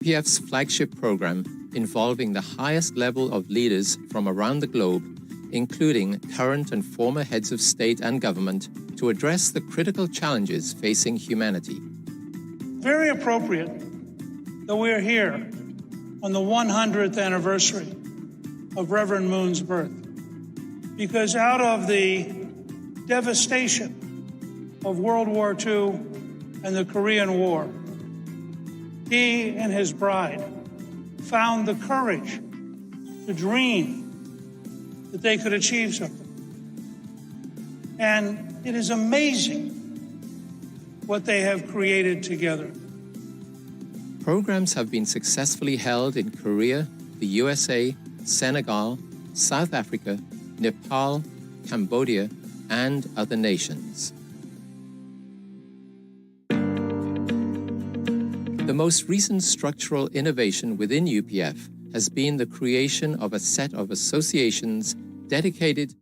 UPF's flagship program involving the highest level of leaders from around the globe, including current and former heads of state and government, to address the critical challenges facing humanity. Very appropriate that we're here on the 100th anniversary of Reverend Moon's birth, because out of the devastation of World War II and the Korean War, he and his bride found the courage to dream that they could achieve something. And it is amazing what they have created together. Programs have been successfully held in Korea, the USA, Senegal, South Africa, Nepal, Cambodia, and other nations. The most recent structural innovation within UPF has been the creation of a set of associations dedicated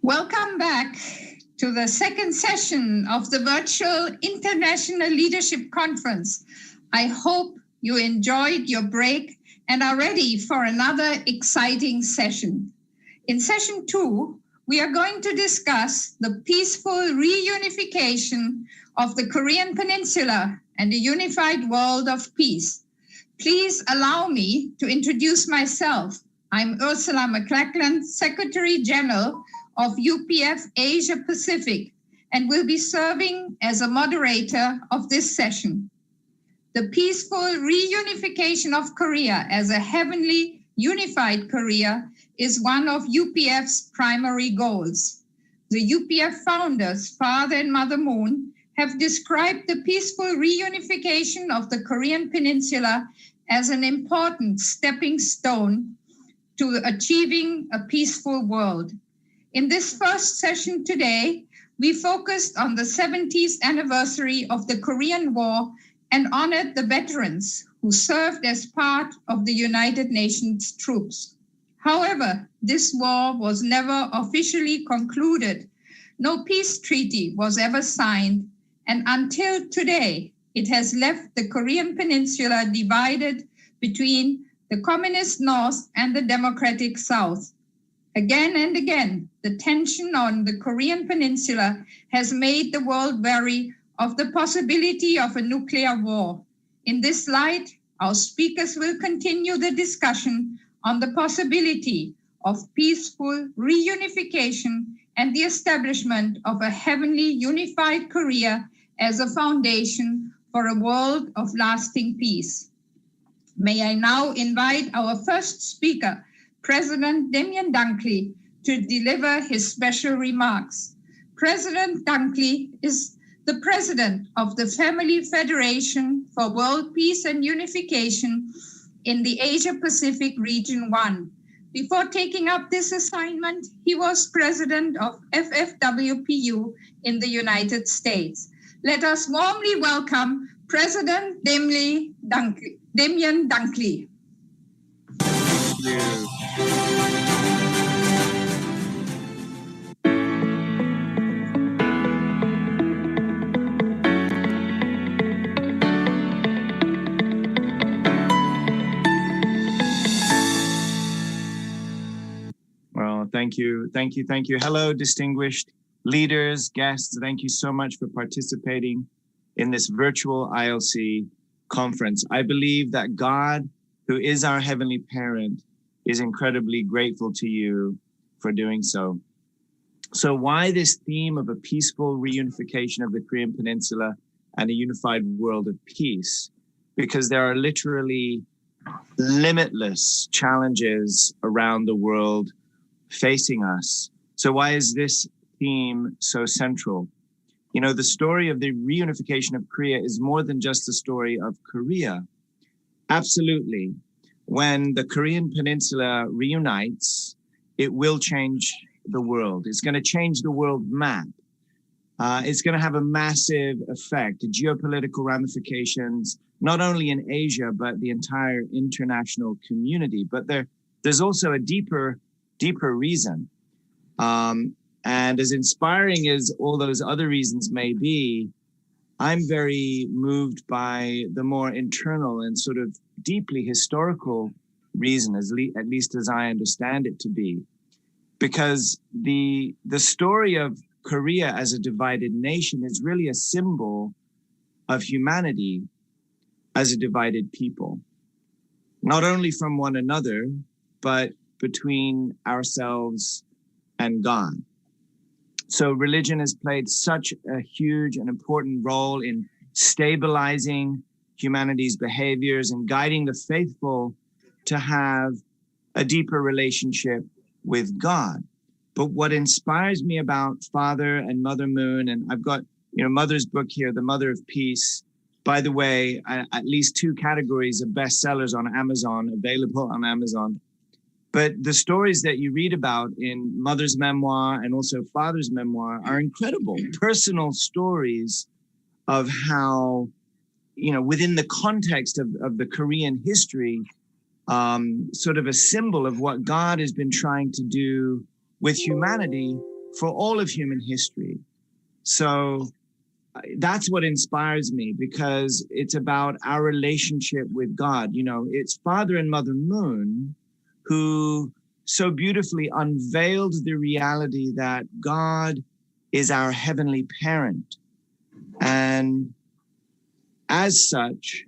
Welcome back to the second session of the virtual International Leadership Conference. I hope you enjoyed your break and are ready for another exciting session. In session 2, we are going to discuss the peaceful reunification of the Korean Peninsula and a unified world of peace. Please allow me to introduce myself. I'm Ursula McLachlan, Secretary General of UPF Asia Pacific, and will be serving as a moderator of this session. The peaceful reunification of Korea as a heavenly unified Korea is one of UPF's primary goals. The UPF founders, Father and Mother Moon, have described the peaceful reunification of the Korean Peninsula as an important stepping stone to achieving a peaceful world. In this first session today, we focused on the 70th anniversary of the Korean War and honored the veterans who served as part of the United Nations troops. However, this war was never officially concluded. No peace treaty was ever signed, and until today, it has left the Korean Peninsula divided between the communist North and the democratic South. Again and again, the tension on the Korean Peninsula has made the world wary of the possibility of a nuclear war. In this light, our speakers will continue the discussion on the possibility of peaceful reunification and the establishment of a heavenly unified Korea as a foundation for a world of lasting peace. May I now invite our first speaker, President Damien Dunkley, to deliver his special remarks. President Dunkley is the president of the Family Federation for World Peace and Unification in the Asia-Pacific Region 1. Before taking up this assignment, he was president of FFWPU in the United States. Let us warmly welcome President Damien Dunkley. Thank you. Well, thank you. Hello, distinguished leaders, guests. Thank you so much for participating in this virtual ILC conference. I believe that God, who is our heavenly parent, is incredibly grateful to you for doing so. So why this theme of a peaceful reunification of the Korean Peninsula and a unified world of peace? Because there are literally limitless challenges around the world facing us. So why is this theme so central? You know, the story of the reunification of Korea is more than just the story of Korea. Absolutely. When the Korean Peninsula reunites, it will change the world. It's going to change the world map. It's going to have a massive effect, geopolitical ramifications, not only in Asia, but the entire international community. But there's also a deeper reason. And as inspiring as all those other reasons may be, I'm very moved by the more internal and sort of deeply historical reason, at least as I understand it to be. Because the story of Korea as a divided nation is really a symbol of humanity as a divided people, not only from one another, but between ourselves and God. So religion has played such a huge and important role in stabilizing humanity's behaviors and guiding the faithful to have a deeper relationship with God. But what inspires me about Father and Mother Moon, and I've got, Mother's book here, The Mother of Peace. By the way, at least 2 categories of bestsellers on Amazon, available on Amazon. But the stories that you read about in Mother's memoir and also Father's memoir are incredible. Personal stories of how, within the context of the Korean history, sort of a symbol of what God has been trying to do with humanity for all of human history. So that's what inspires me, because it's about our relationship with God. You know, it's Father and Mother Moon who so beautifully unveiled the reality that God is our heavenly parent. And as such,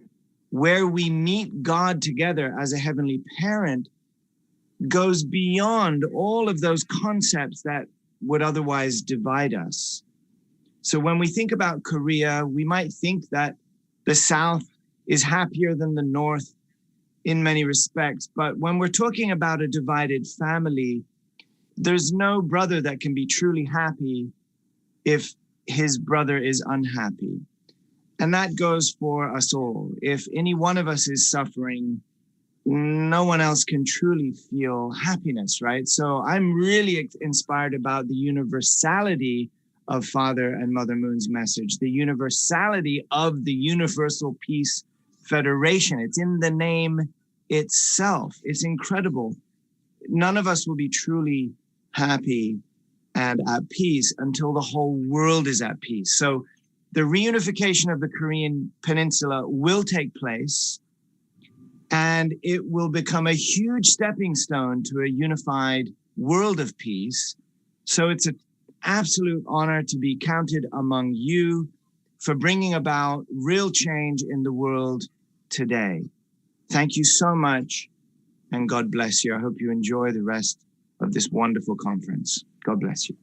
where we meet God together as a heavenly parent goes beyond all of those concepts that would otherwise divide us. So when we think about Korea, we might think that the South is happier than the North in many respects. But when we're talking about a divided family, there's no brother that can be truly happy if his brother is unhappy. And that goes for us all. If any one of us is suffering, no one else can truly feel happiness, right? So I'm really inspired about the universality of Father and Mother Moon's message, the universality of the Universal Peace Federation. It's in the name itself. It's incredible. None of us will be truly happy and at peace until the whole world is at peace. So the reunification of the Korean Peninsula will take place, and it will become a huge stepping stone to a unified world of peace. So it's an absolute honor to be counted among you for bringing about real change in the world today. Thank you so much, and God bless you. I hope you enjoy the rest of this wonderful conference. God bless you.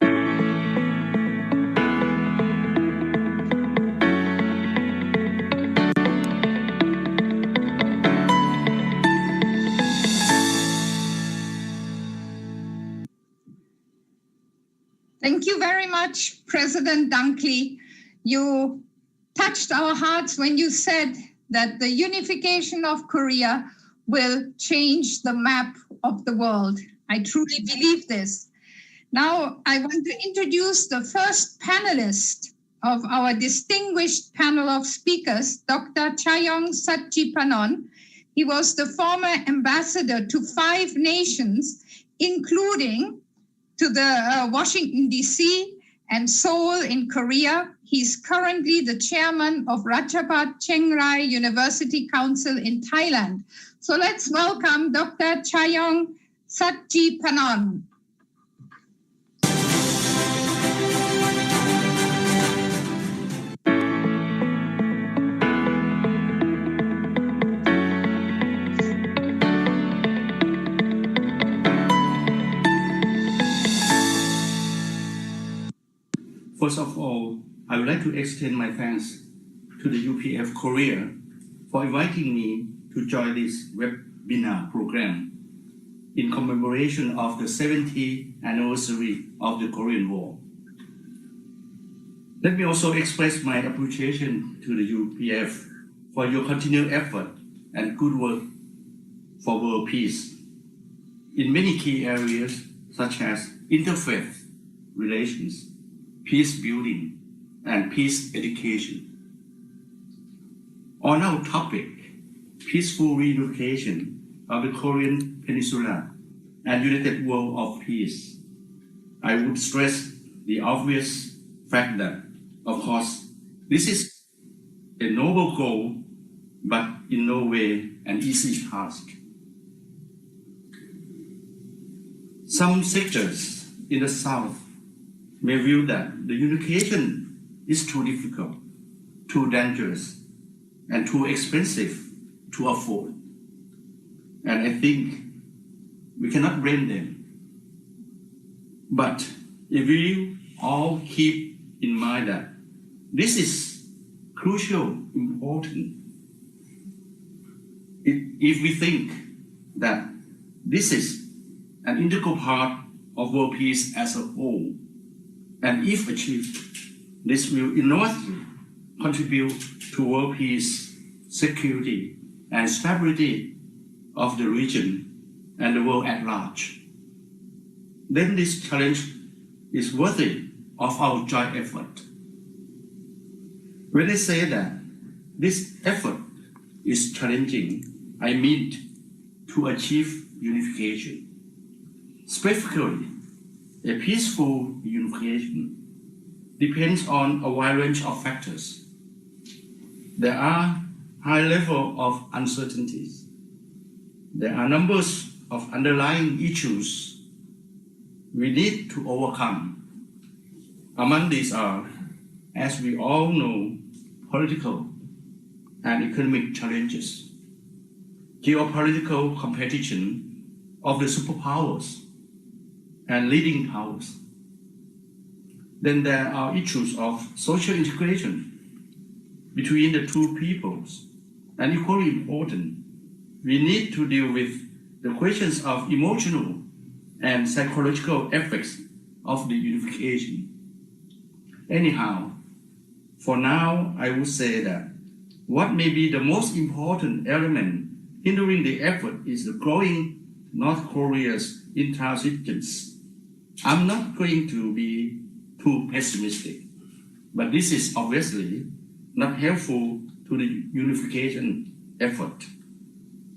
Thank you very much, President Dunkley. You touched our hearts when you said that the unification of Korea will change the map of the world. I truly believe this. Now, I want to introduce the first panelist of our distinguished panel of speakers, Dr. Chayong Satchipanon. He was the former ambassador to 5 nations, including to the Washington, D.C. and Seoul in Korea. He's currently the chairman of Ratchapat Chiang Rai University Council in Thailand. So let's welcome Dr. Chayong Satchipanon. First of all, I would like to extend my thanks to the UPF Korea for inviting me to join this webinar program in commemoration of the 70th anniversary of the Korean War. Let me also express my appreciation to the UPF for your continued effort and good work for world peace in many key areas such as interfaith relations, peace building, and peace education. On our topic, peaceful reunification of the Korean Peninsula and united world of peace, I would stress the obvious fact that, of course, this is a noble goal, but in no way an easy task. Some sectors in the South may view that the unification is too difficult, too dangerous, and too expensive to afford. And I think we cannot blame them. But if we all keep in mind that this is crucial, important, if we think that this is an integral part of world peace as a whole, and if achieved, this will enormously contribute to world peace, security, and stability of the region and the world at large. Then this challenge is worthy of our joint effort. When I say that this effort is challenging, I mean to achieve unification. Specifically, A peaceful unification depends on a wide range of factors. There are high level of uncertainties. There are numbers of underlying issues we need to overcome. Among these are, as we all know, political and economic challenges, geopolitical competition of the superpowers and leading powers. Then there are issues of social integration between the two peoples, and equally important, we need to deal with the questions of emotional and psychological effects of the unification. Anyhow, for now, I would say that what may be the most important element hindering the effort is the growing North Korea's intransigence. I'm not going to be too pessimistic, but this is obviously not helpful to the unification effort.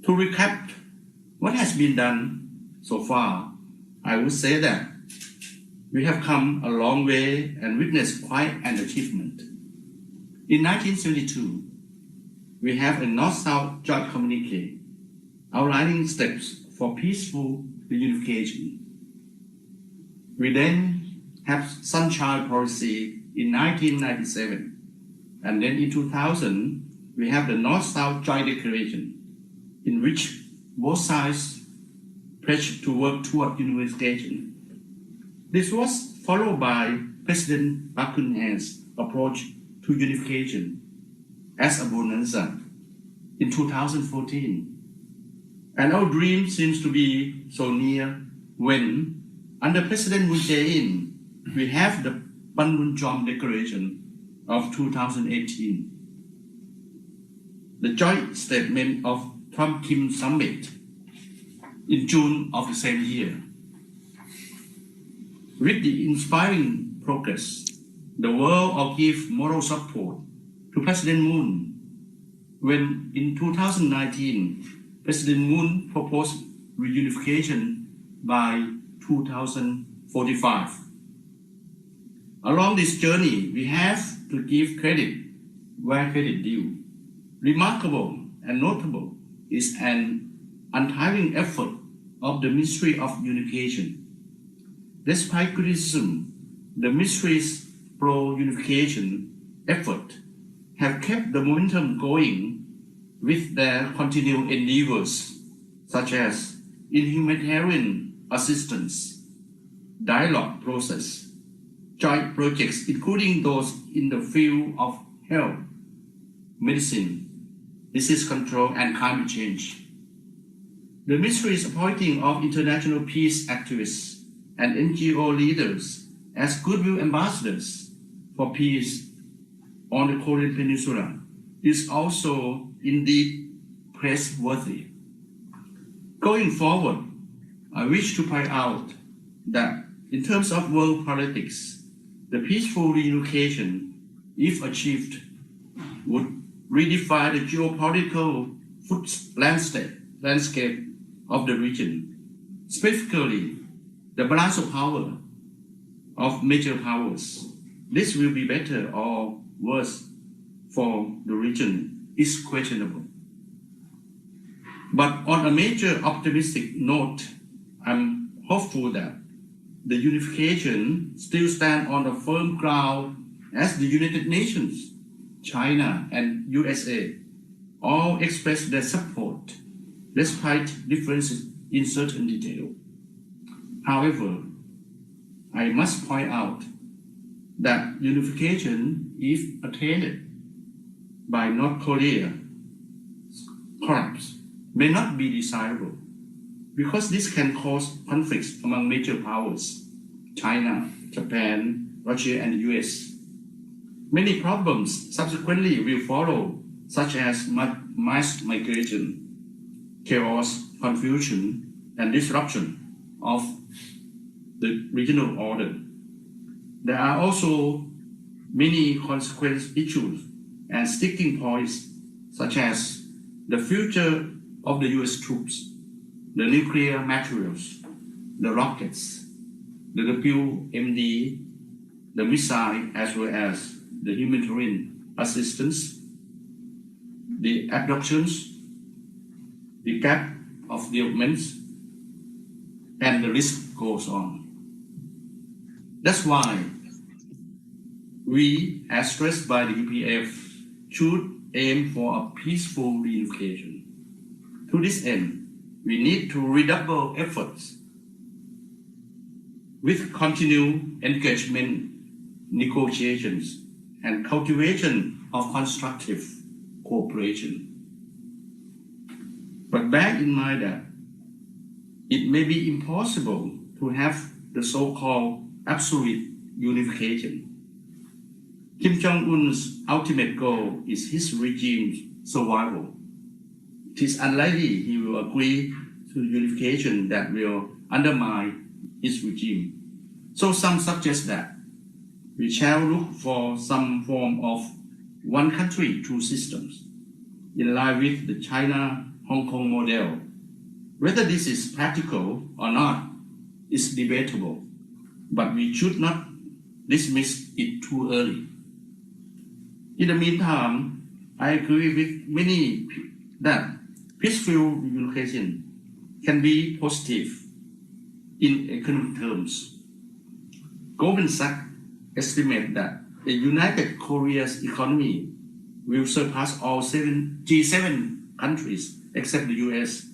To recap what has been done so far, I would say that we have come a long way and witnessed quite an achievement. In 1972, we have a North-South joint communique outlining steps for peaceful reunification. We then have Sunshine Policy in 1997, and then in 2000, we have the North-South Joint Declaration, in which both sides pledged to work toward unification. This was followed by President Park Geun-hye's approach to unification as a bonanza in 2014. And our dream seems to be so near when, under President Moon Jae-in, we have the Panmunjom Declaration of 2018, the joint statement of Trump-Kim Summit in June of the same year. With the inspiring progress, the world will give moral support to President Moon when in 2019, President Moon proposed reunification by 2045. Along this journey, we have to give credit where credit due. Remarkable and notable is an untiring effort of the Ministry of Unification. Despite criticism, the ministry's pro-unification effort have kept the momentum going with their continued endeavors, such as in humanitarian assistance, dialogue process, joint projects, including those in the field of health, medicine, disease control, and climate change. The ministry is appointing of international peace activists and NGO leaders as goodwill ambassadors for peace on the Korean Peninsula is also indeed praiseworthy. Going forward, I wish to point out that in terms of world politics, the peaceful reunification, if achieved, would redefine the geopolitical landscape of the region, specifically the balance of power of major powers. This will be better or worse for the region is questionable. But on a major optimistic note, I'm hopeful that the unification still stands on a firm ground as the United Nations, China, and USA all express their support despite differences in certain detail. However, I must point out that unification, if attained by North Korea, collapse may not be desirable because this can cause conflicts among major powers, China, Japan, Russia, and the US. Many problems subsequently will follow, such as mass migration, chaos, confusion, and disruption of the regional order. There are also many consequence issues and sticking points, such as the future of the US troops, the nuclear materials, the rockets, the WMD, the missile, as well as the humanitarian assistance, the abductions, the gap of developments, and the list goes on. That's why we, as stressed by the UPF, should aim for a peaceful reunification. To this end, we need to redouble efforts with continued engagement, negotiations, and cultivation of constructive cooperation. But bear in mind that it may be impossible to have the so-called absolute unification. Kim Jong-un's ultimate goal is his regime's survival. It is unlikely he will agree to unification that will undermine his regime. So some suggest that we shall look for some form of one country, two systems, in line with the China-Hong Kong model. Whether this is practical or not is debatable, but we should not dismiss it too early. In the meantime, I agree with many that peaceful reunification can be positive in economic terms. Goldman Sachs estimates that the United Korea's economy will surpass all G7 countries except the US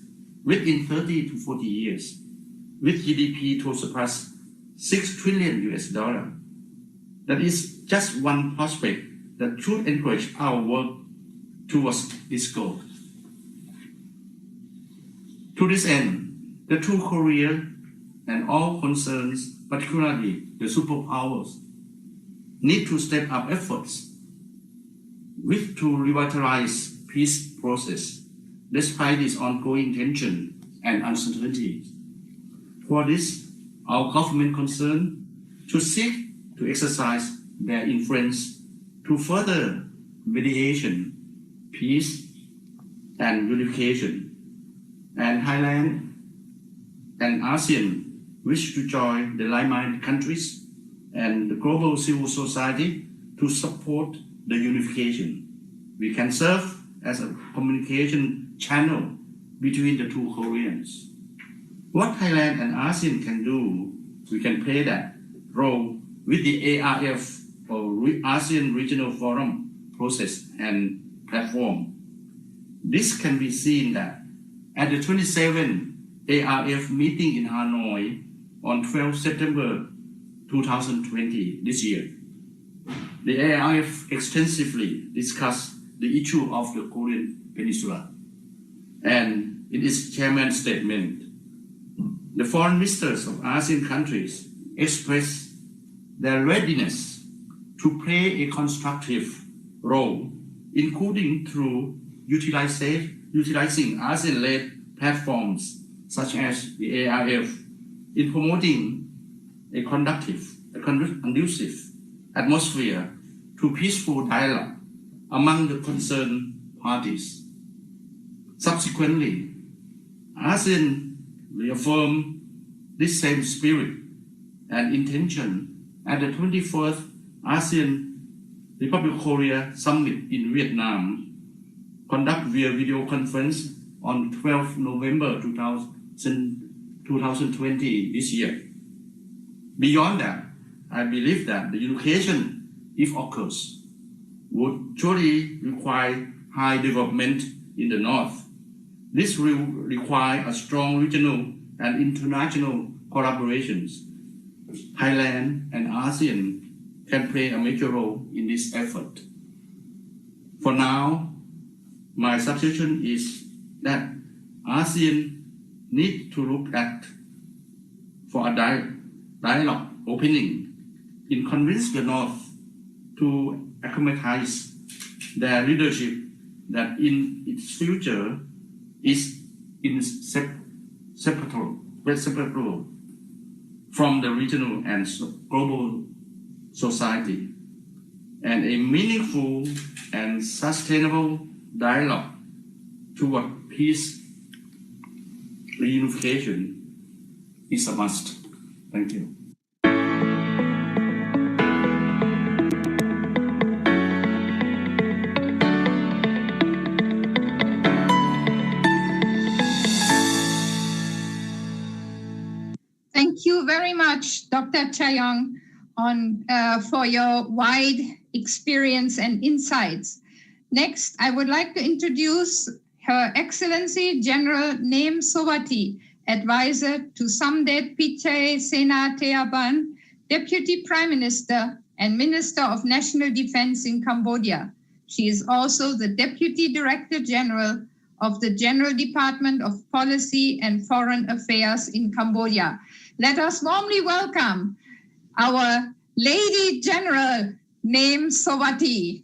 within 30 to 40 years, with GDP to surpass $6 trillion. That is just one prospect that should encourage our work towards this goal. To this end, the two Koreas and all concerns, particularly the superpowers, need to step up efforts to revitalize peace process despite its ongoing tension and uncertainty. For this, our government concerned should seek to exercise their influence to further mediation, peace, and unification. And Thailand and ASEAN wish to join the like-minded countries and the global civil society to support the unification. We can serve as a communication channel between the two Koreans. What Thailand and ASEAN can do, we can play that role with the ARF or ASEAN Regional Forum process and platform. This can be seen that at the 27th ARF meeting in Hanoi on 12 September 2020 this year, the ARF extensively discussed the issue of the Korean Peninsula. And in its chairman's statement, the foreign ministers of ASEAN countries expressed their readiness to play a constructive role, including through utilizing ASEAN-led platforms such as the ARF in promoting a conducive atmosphere to peaceful dialogue among the concerned parties. Subsequently, ASEAN reaffirmed this same spirit and intention at the 21st ASEAN Republic of Korea Summit in Vietnam, conducted via video conference on 12 November 2020 this year. Beyond that, I believe that the unification, if occurs, would surely require high development in the North. This will require a strong regional and international collaborations. Thailand and ASEAN can play a major role in this effort. For now, my suggestion is that ASEAN need to look at for a dialogue opening and convince the North to acclimatize their leadership that in its future is inseparable from the regional and global society, and a meaningful and sustainable dialogue toward peace reunification is a must. Thank you. very much, Dr. Chayong, for your wide experience and insights. Next, I would like to introduce Her Excellency General Neem Sowati, Advisor to Samdech Pichai Sena Theaban, Deputy Prime Minister and Minister of National Defense in Cambodia. She is also the Deputy Director General of the General Department of Policy and Foreign Affairs in Cambodia. Let us warmly welcome our Lady General Neem Sowati.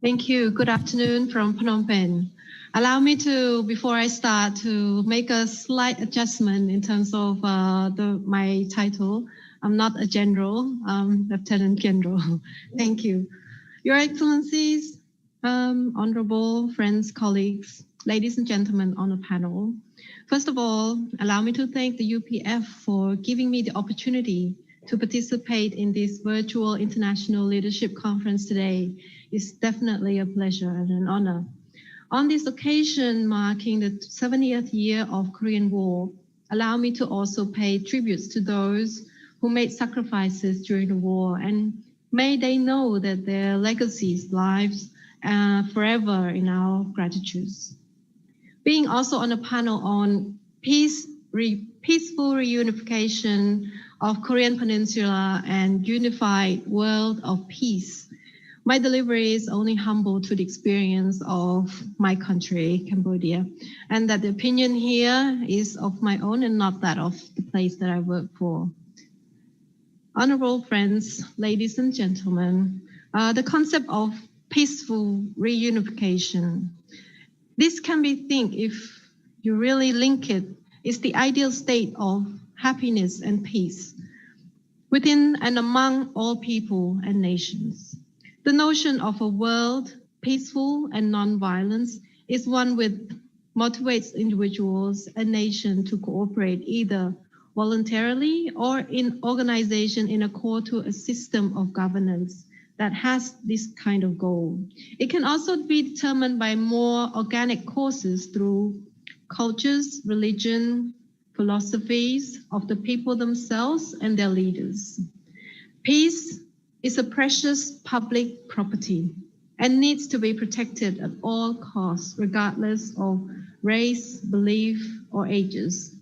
Thank you. Good afternoon from Phnom Penh. Allow me to, before I start, to make a slight adjustment in terms of my title. I'm not a general, I'm Lieutenant General. Thank you. Your Excellencies, honorable friends, colleagues, ladies and gentlemen on the panel. First of all, allow me to thank the UPF for giving me the opportunity to participate in this virtual International Leadership Conference today. It's definitely a pleasure and an honor. On this occasion marking the 70th year of Korean War, allow me to also pay tributes to those who made sacrifices during the war, and may they know that their legacies, lives, forever in our gratitude. Being also on a panel on peaceful reunification of Korean Peninsula and unified world of peace, my delivery is only humble to the experience of my country, Cambodia, and that the opinion here is of my own and not that of the place that I work for. Honorable friends, ladies and gentlemen, the concept of peaceful reunification, this can be think if you really link it, is the ideal state of happiness and peace within and among all people and nations. The notion of a world peaceful and non-violence is one which motivates individuals and nations to cooperate either voluntarily or in organization in accord to a system of governance that has this kind of goal. It can also be determined by more organic causes through cultures, religion, philosophies of the people themselves and their leaders. Peace is a precious public property and needs to be protected at all costs, regardless of race, belief, or ages.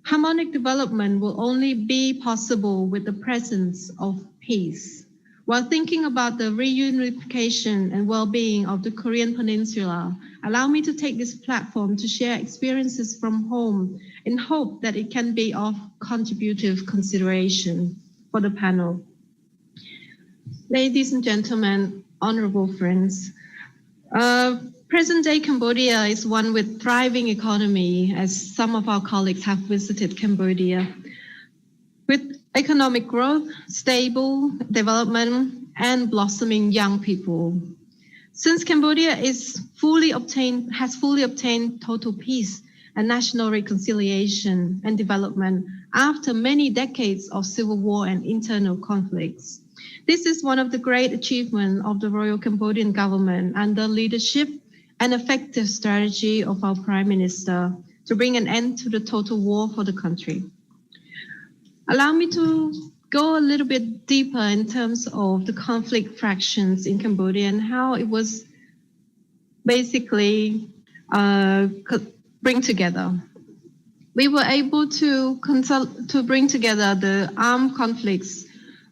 Harmonic development will only be possible with the presence of peace. While thinking about the reunification and well-being of the Korean Peninsula, allow me to take this platform to share experiences from home in hope that it can be of contributive consideration for the panel. Ladies and gentlemen, honorable friends, present-day Cambodia is one with thriving economy, as some of our colleagues have visited Cambodia, with economic growth, stable development, and blossoming young people. Since Cambodia has fully obtained total peace and national reconciliation and development after many decades of civil war and internal conflicts. This is one of the great achievements of the Royal Cambodian government under leadership and effective strategy of our Prime Minister to bring an end to the total war for the country. Allow me to go a little bit deeper in terms of the conflict fractions in Cambodia and how it was basically bring together. We were able to bring together the armed conflicts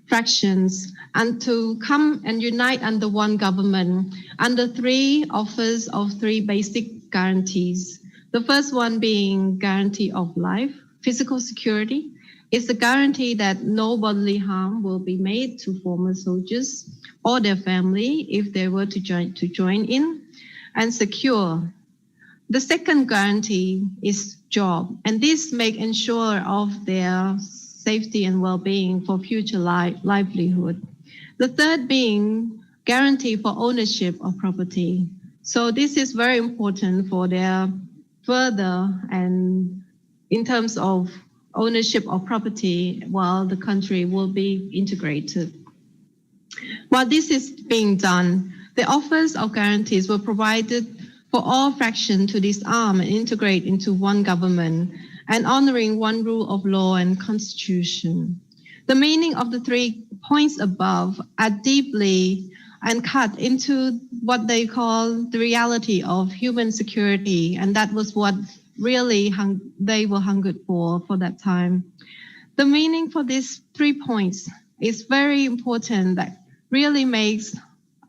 fractions and to come and unite under one government under three offers of three basic guarantees. The first one being guarantee of life, physical security. It's a guarantee that no bodily harm will be made to former soldiers or their family if they were to join in, and secure. The second guarantee is job, and this make ensure of their safety and well-being for future livelihood. The third being guarantee for ownership of property. So this is very important for their further and in terms of ownership of property while the country will be integrated. While this is being done, the offers of guarantees were provided for all fractions to disarm and integrate into one government and honoring one rule of law and constitution. The meaning of the 3 points above are deeply and cut into what they call the reality of human security, and that was what really they were hungered for that time. The meaning for these 3 points is very important, that really makes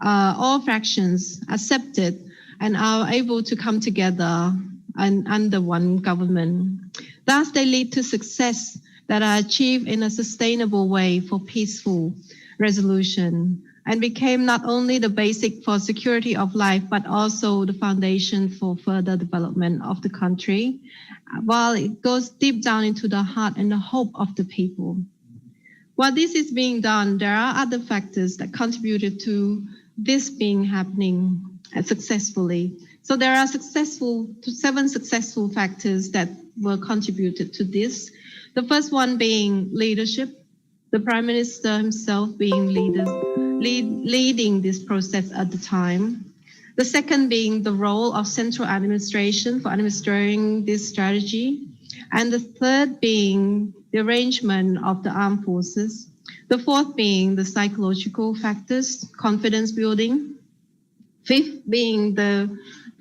all fractions accepted and are able to come together and under one government. Thus, they lead to success that are achieved in a sustainable way for peaceful resolution and became not only the basic for security of life, but also the foundation for further development of the country, while it goes deep down into the heart and the hope of the people. While this is being done, there are other factors that contributed to this being happening successfully. So there are 7 successful factors that were contributed to this. The first one being leadership, the Prime Minister himself being leading this process at the time. The second being the role of central administration for administering this strategy. And the third being the arrangement of the armed forces. The fourth being the psychological factors, confidence building. Fifth being the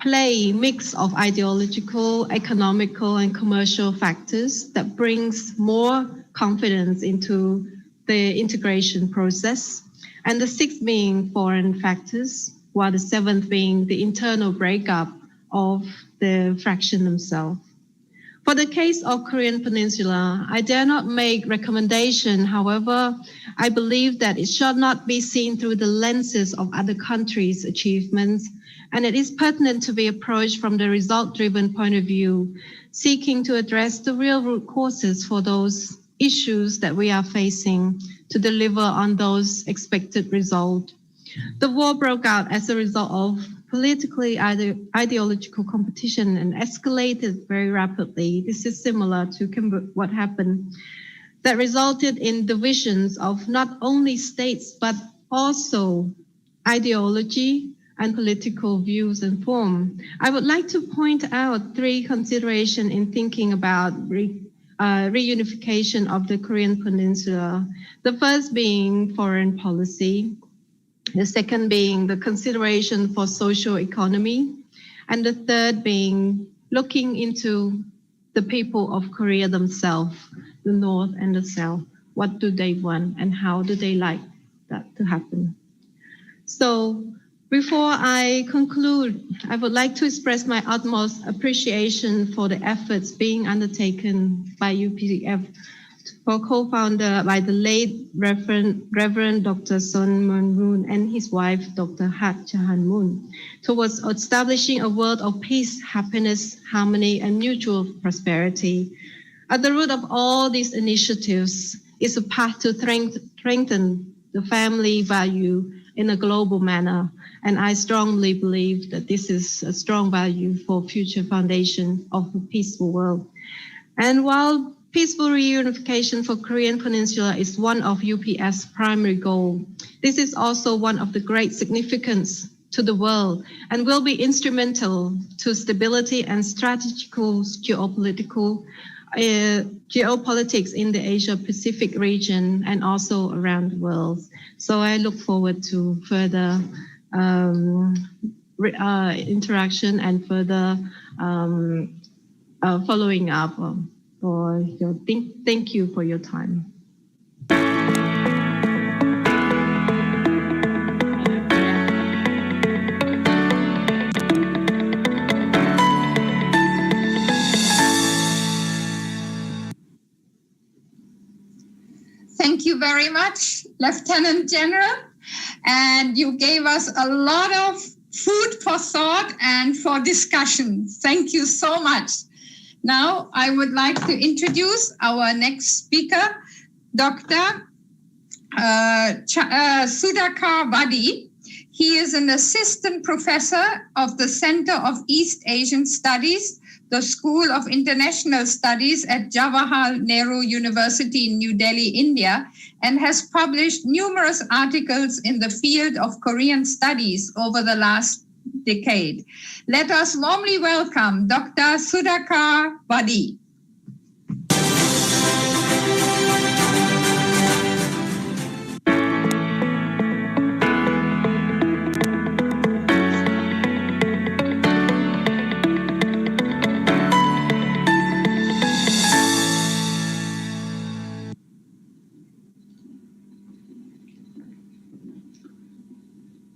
mix of ideological, economical, and commercial factors that brings more confidence into the integration process. And the sixth being foreign factors, while the seventh being the internal breakup of the fraction themselves. For the case of Korean Peninsula, I dare not make recommendation. However, I believe that it should not be seen through the lenses of other countries' achievements, and it is pertinent to be approached from the result-driven point of view, seeking to address the real root causes for those issues that we are facing to deliver on those expected results. The war broke out as a result of politically ideological competition and escalated very rapidly. This is similar to what happened, that resulted in divisions of not only states, but also ideology and political views and form. I would like to point out 3 considerations in thinking about reunification of the Korean Peninsula. The first being foreign policy. The second being the consideration for social economy. And the third being looking into the people of Korea themselves, the North and the South. What do they want and how do they like that to happen? So before I conclude, I would like to express my utmost appreciation for the efforts being undertaken by UPF, for co-founder by the late Reverend Dr. Son Moon and his wife, Dr. Hat Chahan Moon, towards establishing a world of peace, happiness, harmony, and mutual prosperity. At the root of all these initiatives is a path to strengthen the family value in a global manner. And I strongly believe that this is a strong value for future foundation of a peaceful world. And while peaceful reunification for Korean Peninsula is one of UPF's primary goal, this is also one of the great significance to the world and will be instrumental to stability and strategical geopolitics in the Asia-Pacific region and also around the world. So I look forward to further interaction and further following up for your thank you for your time. Thank you very much, Lieutenant General. And you gave us a lot of food for thought and for discussion. Thank you so much. Now, I would like to introduce our next speaker, Dr. Sudhakar Vadi. He is an assistant professor of the Center of East Asian Studies, the School of International Studies at Jawaharlal Nehru University in New Delhi, India, and has published numerous articles in the field of Korean studies over the last decade. Let us warmly welcome Dr. Sudhakar Vadi.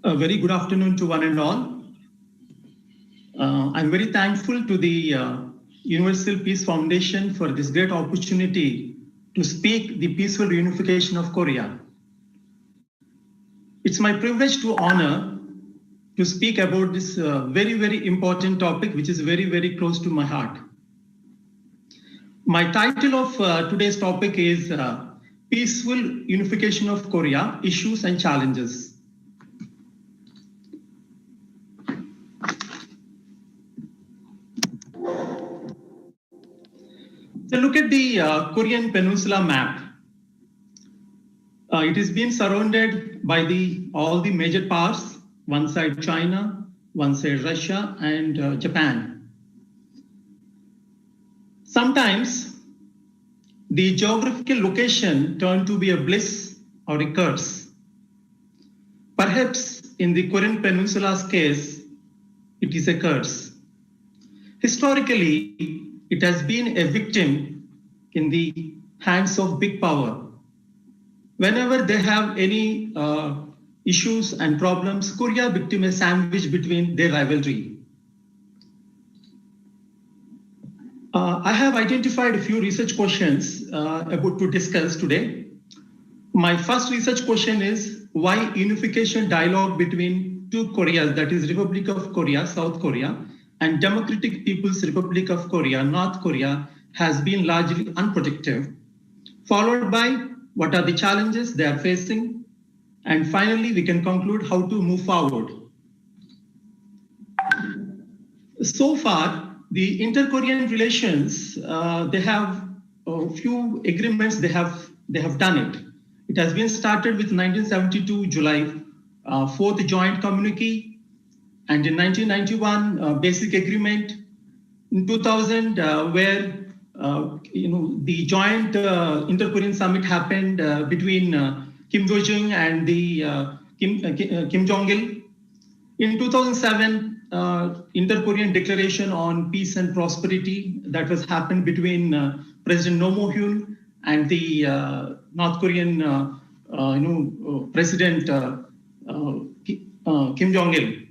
A very good afternoon to one and all. I'm very thankful to the Universal Peace Foundation for this great opportunity to speak the peaceful reunification of Korea. It's my privilege to honor to speak about this very, very important topic, which is very, very close to my heart. My title of today's topic is Peaceful Unification of Korea, Issues and Challenges. So look at the Korean Peninsula map. It is being surrounded by all the major powers, one side China, one side Russia, and Japan. Sometimes the geographical location turned to be a bliss or a curse. Perhaps in the Korean Peninsula's case, it is a curse. Historically, it has been a victim in the hands of big power. Whenever they have any issues and problems, Korea became a sandwich between their rivalry. I have identified a few research questions about to discuss today. My first research question is why unification dialogue between two Koreas, that is Republic of Korea, South Korea, and Democratic People's Republic of Korea, North Korea, has been largely unprotected, followed by what are the challenges they are facing, and finally we can conclude how to move forward. So far, the inter-Korean relations, they have a few agreements, they have done it. It has been started with 1972 July 4th Joint Communique, and in 1991, basic agreement. In 2000, where the joint inter-Korean summit happened between Kim Do-jung and the Kim Jong-il. In 2007, inter-Korean declaration on peace and prosperity that was happened between President Roh Moo-hyun and the North Korean President Kim Jong-il.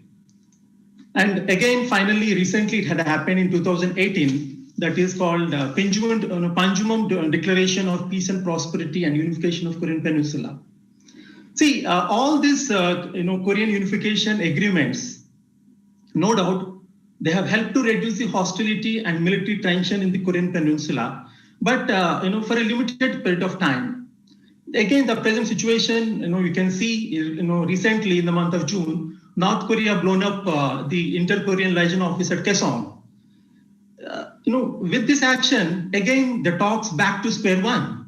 And again, finally, recently it had happened in 2018, that is called Panmunjom Declaration of Peace and Prosperity and Unification of Korean Peninsula. See, all these Korean unification agreements, no doubt, they have helped to reduce the hostility and military tension in the Korean Peninsula, but for a limited period of time. Again, the present situation, you can see, recently in the month of June, North Korea blown up the inter-Korean liaison office at Kaesong. With this action, again, the talks back to square one.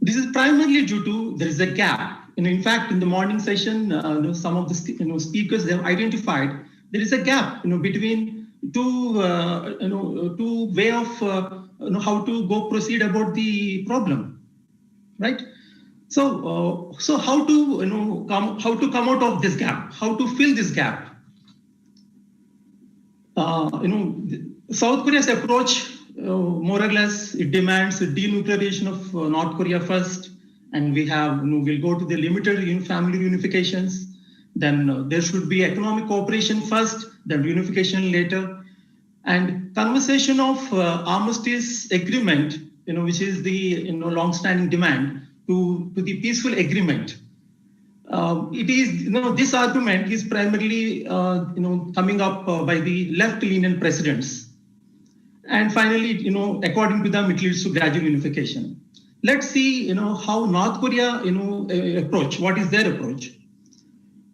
This is primarily due to there is a gap. In fact, in the morning session, some of the speakers, they have identified there is a gap between two way of how to go proceed about the problem, right? So how to come out of this gap? How to fill this gap? South Korea's approach, more or less, it demands a denuclearization of North Korea first, and we have we'll go to the limited family reunifications. Then there should be economic cooperation first, then reunification later, and conversation of armistice agreement, which is the long-standing demand. To the peaceful agreement. It is, this argument is primarily, coming up by the left-leaning presidents. And finally, according to them, it leads to gradual unification. Let's see, how North Korea, approach. What is their approach?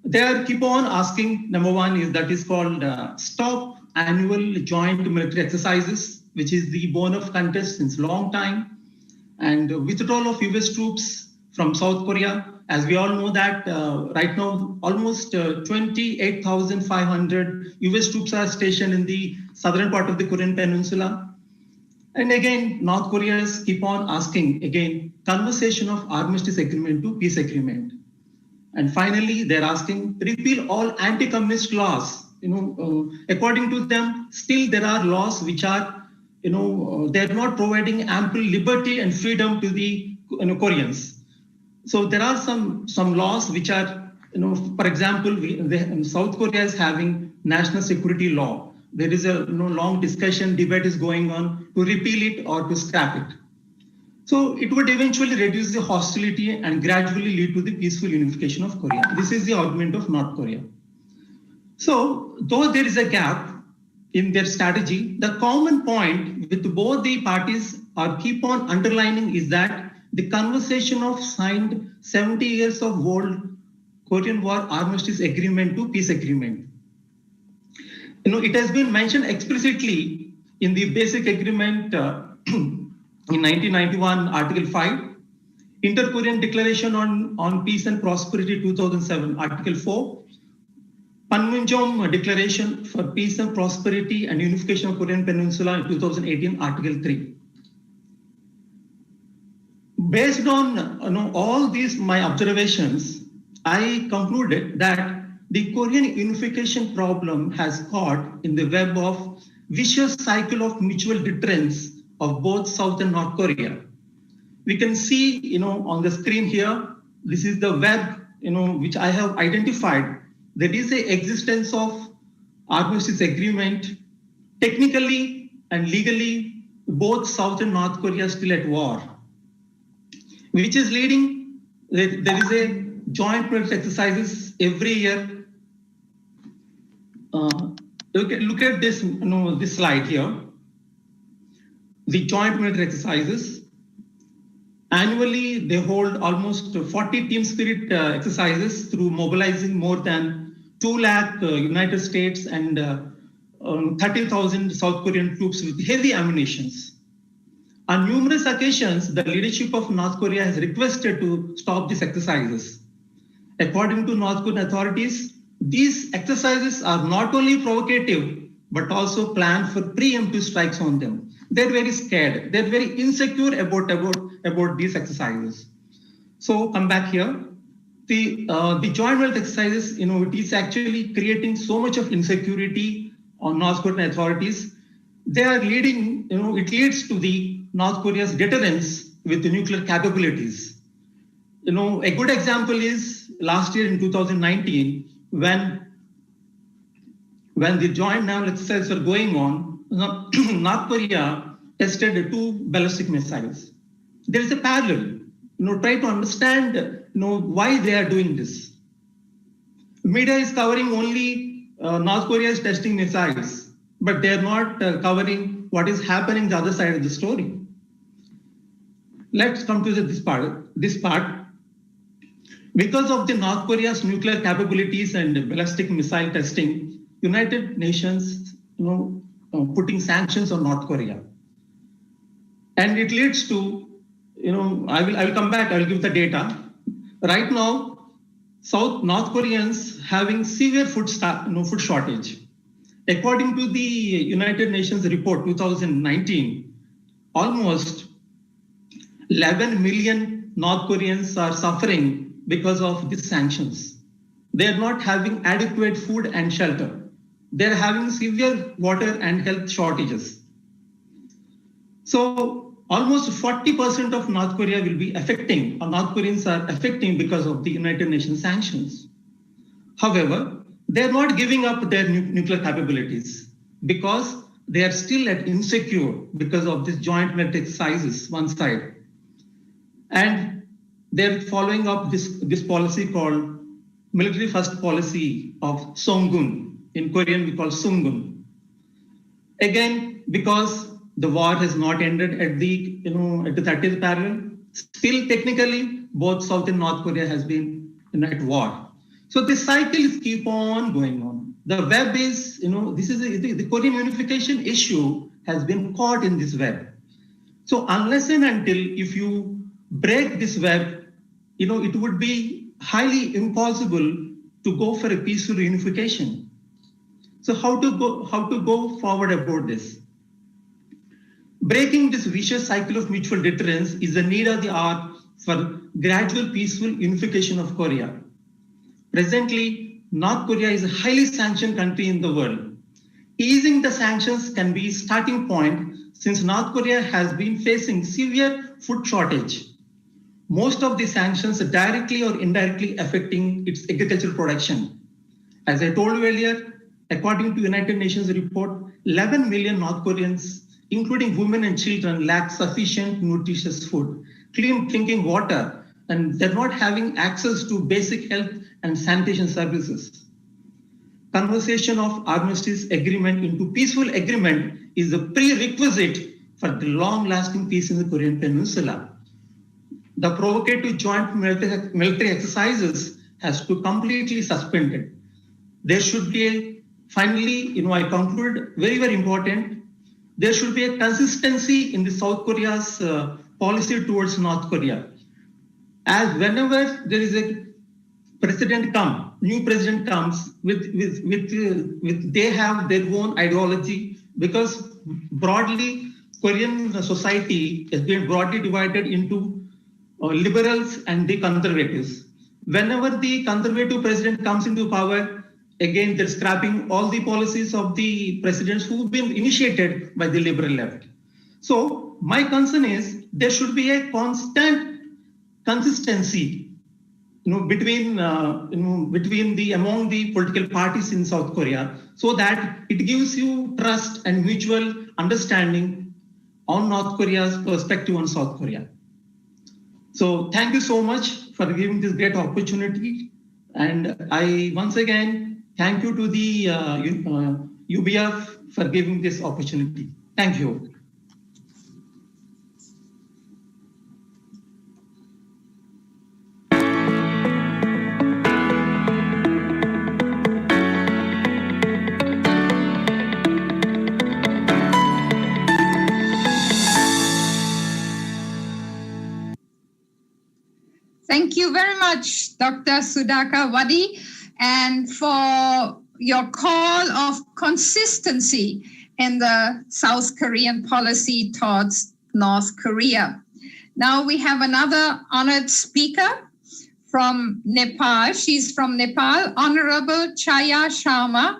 They keep on asking. Number one is that is called stop annual joint military exercises, which is the bone of contest since long time. And withdrawal of US troops from South Korea. As we all know that right now, almost 28,500 US troops are stationed in the southern part of the Korean Peninsula. And again, North Koreans keep on asking, again, conversation of armistice agreement to peace agreement. And finally, they're asking, repeal all anti-communist laws. According to them, still there are laws which are, they're not providing ample liberty and freedom to the Koreans. So there are some laws which are, for example, South Korea is having national security law. There is a long discussion, debate is going on to repeal it or to scrap it. So it would eventually reduce the hostility and gradually lead to the peaceful unification of Korea. This is the argument of North Korea. So though there is a gap in their strategy, the common point with both the parties are keep on underlining is that the conversation of signed 70 years of old Korean War armistice agreement to peace agreement. It has been mentioned explicitly in the basic agreement in 1991, Article 5, Inter-Korean Declaration on Peace and Prosperity 2007, Article 4, Panmunjom Declaration for Peace and Prosperity and Unification of Korean Peninsula in 2018, Article 3. Based on all these my observations, I concluded that the Korean unification problem has caught in the web of vicious cycle of mutual deterrence of both South and North Korea. We can see, on the screen here, this is the web, which I have identified. There is a existence of armistice agreement. Technically and legally, both South and North Korea are still at war, which is leading, there is a joint military exercises every year. Look at this, this slide here. The joint military exercises. Annually, they hold almost 40 team spirit exercises through mobilizing more than 2 lakh United States and 30,000 South Korean troops with heavy ammunitions. On numerous occasions, the leadership of North Korea has requested to stop these exercises. According to North Korean authorities, these exercises are not only provocative, but also planned for preemptive strikes on them. They're very scared. They're very insecure about these exercises. So come back here. The joint military exercises, it is actually creating so much of insecurity on North Korean authorities. They are leading, it leads to the North Korea's deterrence with the nuclear capabilities. A good example is last year in 2019, when the joint naval exercises were going on, North Korea tested 2 ballistic missiles. There is a parallel. Try to understand, why they are doing this. Media is covering only North Korea is testing missiles, but they are not covering what is happening the other side of the story. Let's come to this part. Because of the North Korea's nuclear capabilities and ballistic missile testing, United Nations, putting sanctions on North Korea. And it leads to, I will come back, I will give the data. Right now, North Koreans having severe food shortage. According to the United Nations report 2019, almost 11 million North Koreans are suffering because of these sanctions. They are not having adequate food and shelter. They are having severe water and health shortages. So almost 40% of North Korea will be affecting, or North Koreans are affecting because of the United Nations sanctions. However, they are not giving up their nuclear capabilities because they are still insecure because of this joint military exercises, one side. And they're following up this policy called military first policy of Songun. In Korean, we call Sungun. Again, because the war has not ended at the 30th parallel, still technically, both South and North Korea has been at war. So this cycle is keep on going on. the web is, this is the Korean unification issue has been caught in this web. So unless and until if you break this web, it would be highly impossible to go for a peaceful unification. So how to go forward about this? Breaking this vicious cycle of mutual deterrence is the need of the hour for gradual peaceful unification of Korea. Presently, North Korea is a highly sanctioned country in the world. Easing the sanctions can be a starting point since North Korea has been facing severe food shortage. Most of the sanctions are directly or indirectly affecting its agricultural production. As I told you earlier, according to United Nations report, 11 million North Koreans, including women and children, lack sufficient nutritious food, clean drinking water, and they're not having access to basic health and sanitation services. Conversation of armistice agreement into peaceful agreement is a prerequisite for the long-lasting peace in the Korean Peninsula. The provocative joint military exercises has to completely suspended. There should be finally, I conclude, very, very important, there should be a consistency in the South Korea's policy towards North Korea. As whenever there is a new president comes with they have their own ideology, because broadly Korean society has been broadly divided into liberals and the conservatives. Whenever the conservative president comes into power, again they're scrapping all the policies of the presidents who've been initiated by the liberal left. So my concern is there should be a constant consistency between among the political parties in South Korea, so that it gives you trust and mutual understanding on North Korea's perspective on South Korea. So thank you so much for giving this great opportunity. And I once again thank you to the UBF for giving this opportunity. Thank you. Thank you very much, Dr. Sudhakar Wadi, and for your call of consistency in the South Korean policy towards North Korea. Now we have another honored speaker from Nepal. She's from Nepal. Honorable Chaya Sharma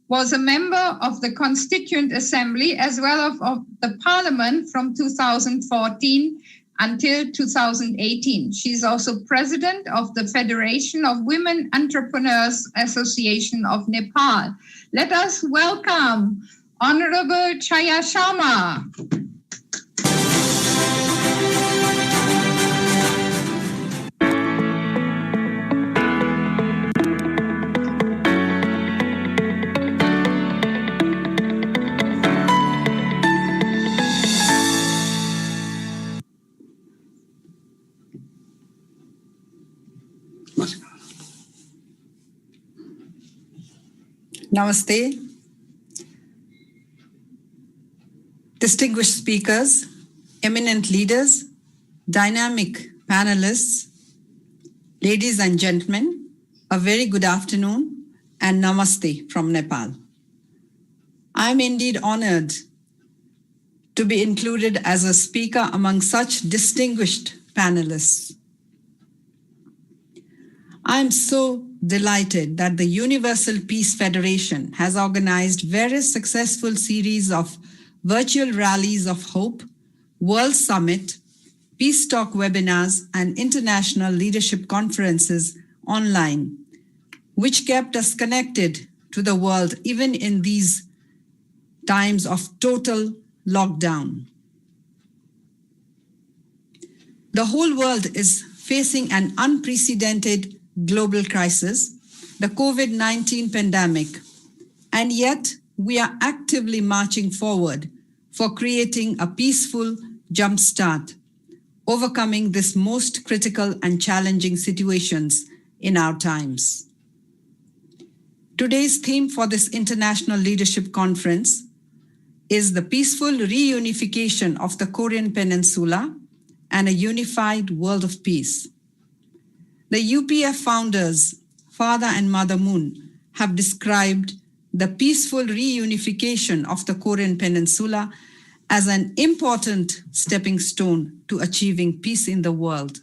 was a member of the Constituent Assembly as well of the Parliament from 2014 until 2018. She's also president of the Federation of Women Entrepreneurs Association of Nepal. Let us welcome Honorable Chaya Sharma. Namaste. Distinguished speakers, eminent leaders, dynamic panelists, ladies and gentlemen, a very good afternoon and namaste from Nepal. I'm indeed honored to be included as a speaker among such distinguished panelists. I'm so delighted that the Universal Peace Federation has organized various successful series of virtual rallies of hope, World Summit, Peace Talk webinars, and international leadership conferences online, which kept us connected to the world even in these times of total lockdown. The whole world is facing an unprecedented global crisis, the COVID-19 pandemic, and yet we are actively marching forward for creating a peaceful jumpstart, overcoming this most critical and challenging situations in our times. Today's theme for this International Leadership Conference is the peaceful reunification of the Korean Peninsula and a unified world of peace. The UPF founders, Father and Mother Moon, have described the peaceful reunification of the Korean Peninsula as an important stepping stone to achieving peace in the world.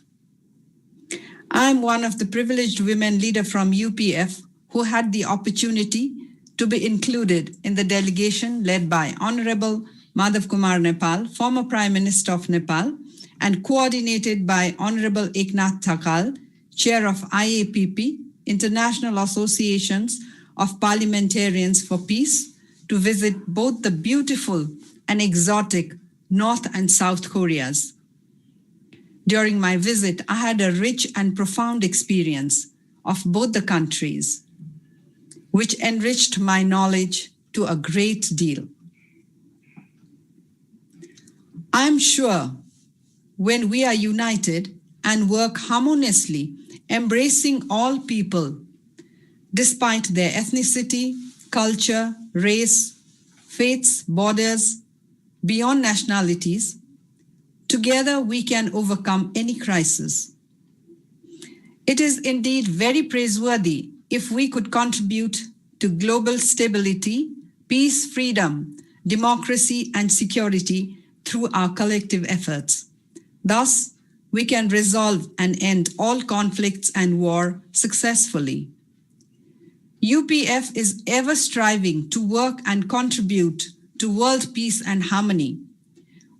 I'm one of the privileged women leaders from UPF who had the opportunity to be included in the delegation led by Honorable Madhav Kumar Nepal, former Prime Minister of Nepal, and coordinated by Honorable Eknath Thakal, Chair of IAPP, International Associations of Parliamentarians for Peace, to visit both the beautiful and exotic North and South Koreas. During my visit, I had a rich and profound experience of both the countries, which enriched my knowledge to a great deal. I'm sure when we are united and work harmoniously, embracing all people, despite their ethnicity, culture, race, faiths, borders, beyond nationalities, together we can overcome any crisis. It is indeed very praiseworthy if we could contribute to global stability, peace, freedom, democracy, and security through our collective efforts. Thus, we can resolve and end all conflicts and war successfully. UPF is ever striving to work and contribute to world peace and harmony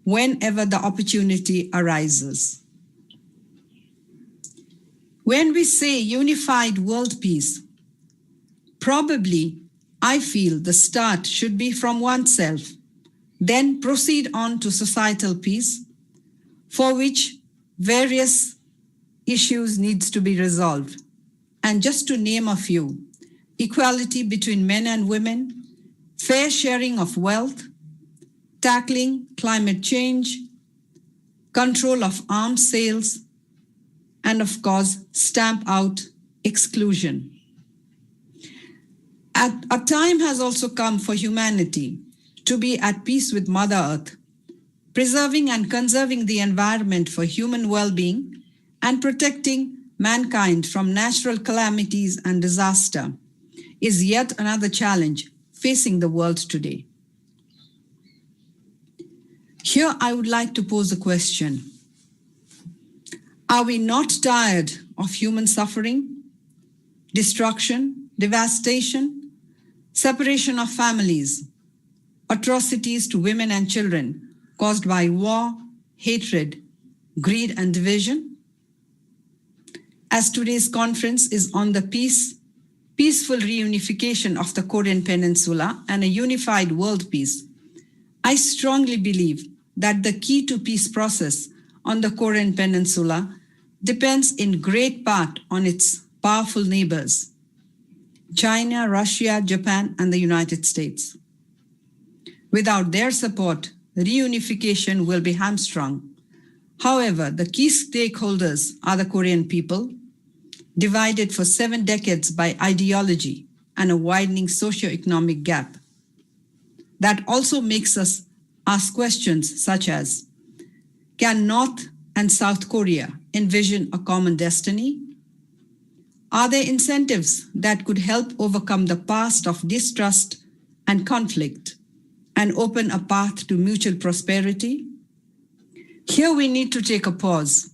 whenever the opportunity arises. When we say unified world peace, probably I feel the start should be from oneself, then proceed on to societal peace, for which various issues needs to be resolved. And just to name a few: equality between men and women, fair sharing of wealth, tackling climate change, control of arms sales, and of course, stamp out exclusion. A time has also come for humanity to be at peace with Mother Earth, preserving and conserving the environment for human well-being and protecting mankind from natural calamities and disaster is yet another challenge facing the world today. Here I would like to pose a question. Are we not tired of human suffering, destruction, devastation, separation of families, atrocities to women and children caused by war, hatred, greed, and division? As today's conference is on the peaceful reunification of the Korean Peninsula and a unified world peace, I strongly believe that the key to peace process on the Korean Peninsula depends in great part on its powerful neighbors, China, Russia, Japan, and the United States. Without their support, reunification will be hamstrung. However, the key stakeholders are the Korean people, divided for 7 decades by ideology and a widening socioeconomic gap. That also makes us ask questions such as, can North and South Korea envision a common destiny? Are there incentives that could help overcome the past of distrust and conflict and open a path to mutual prosperity? Here we need to take a pause.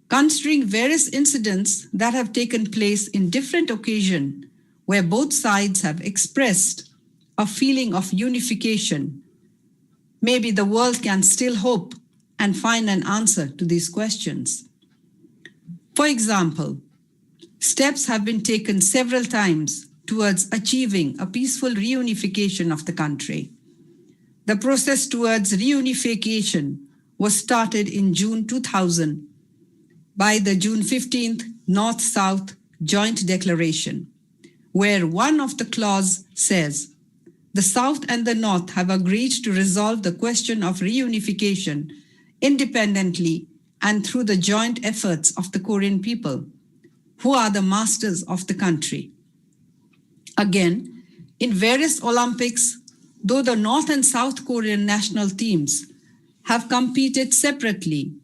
Considering various incidents that have taken place in different occasions where both sides have expressed a feeling of unification, maybe the world can still hope and find an answer to these questions. For example, steps have been taken several times towards achieving a peaceful reunification of the country. The process towards reunification was started in June 2000 by the June 15th North-South Joint Declaration, where one of the clauses says, the South and the North have agreed to resolve the question of reunification independently and through the joint efforts of the Korean people, who are the masters of the country. Again, in various Olympics, though the North and South Korean national teams have competed separately,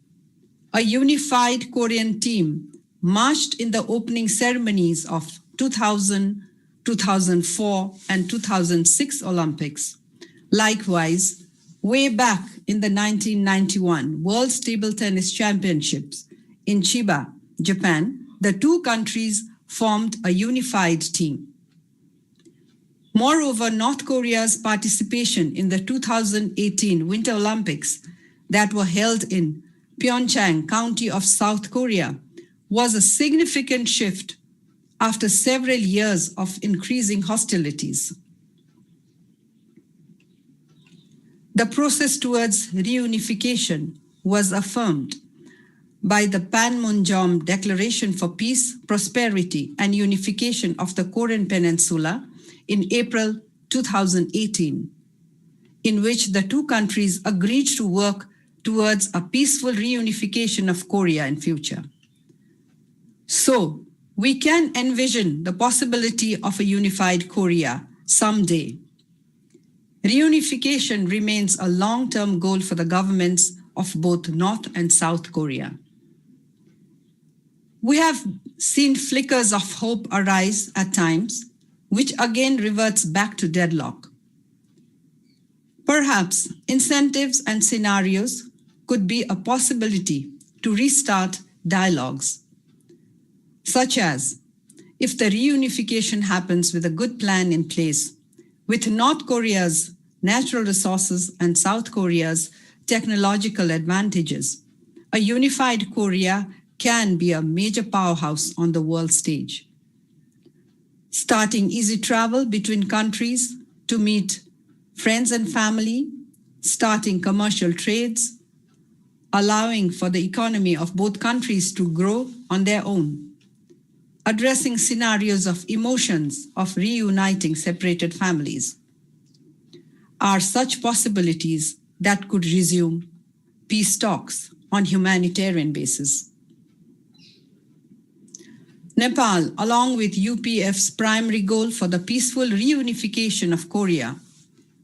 a unified Korean team marched in the opening ceremonies of 2000, 2004, and 2006 Olympics. Likewise, way back in the 1991 World Table Tennis Championships in Chiba, Japan, the two countries formed a unified team. Moreover, North Korea's participation in the 2018 Winter Olympics that were held in Pyeongchang, County of South Korea, was a significant shift after several years of increasing hostilities. The process towards reunification was affirmed by the Panmunjom Declaration for Peace, Prosperity, and Unification of the Korean Peninsula in April 2018, in which the two countries agreed to work towards a peaceful reunification of Korea in future. So, we can envision the possibility of a unified Korea someday. Reunification remains a long-term goal for the governments of both North and South Korea. We have seen flickers of hope arise at times, which again reverts back to deadlock. Perhaps incentives and scenarios could be a possibility to restart dialogues, such as if the reunification happens with a good plan in place, with North Korea's natural resources and South Korea's technological advantages, a unified Korea can be a major powerhouse on the world stage. Starting easy travel between countries to meet friends and family, starting commercial trades, allowing for the economy of both countries to grow on their own, addressing scenarios of emotions of reuniting separated families, are such possibilities that could resume peace talks on humanitarian basis. Nepal, along with UPF's primary goal for the peaceful reunification of Korea,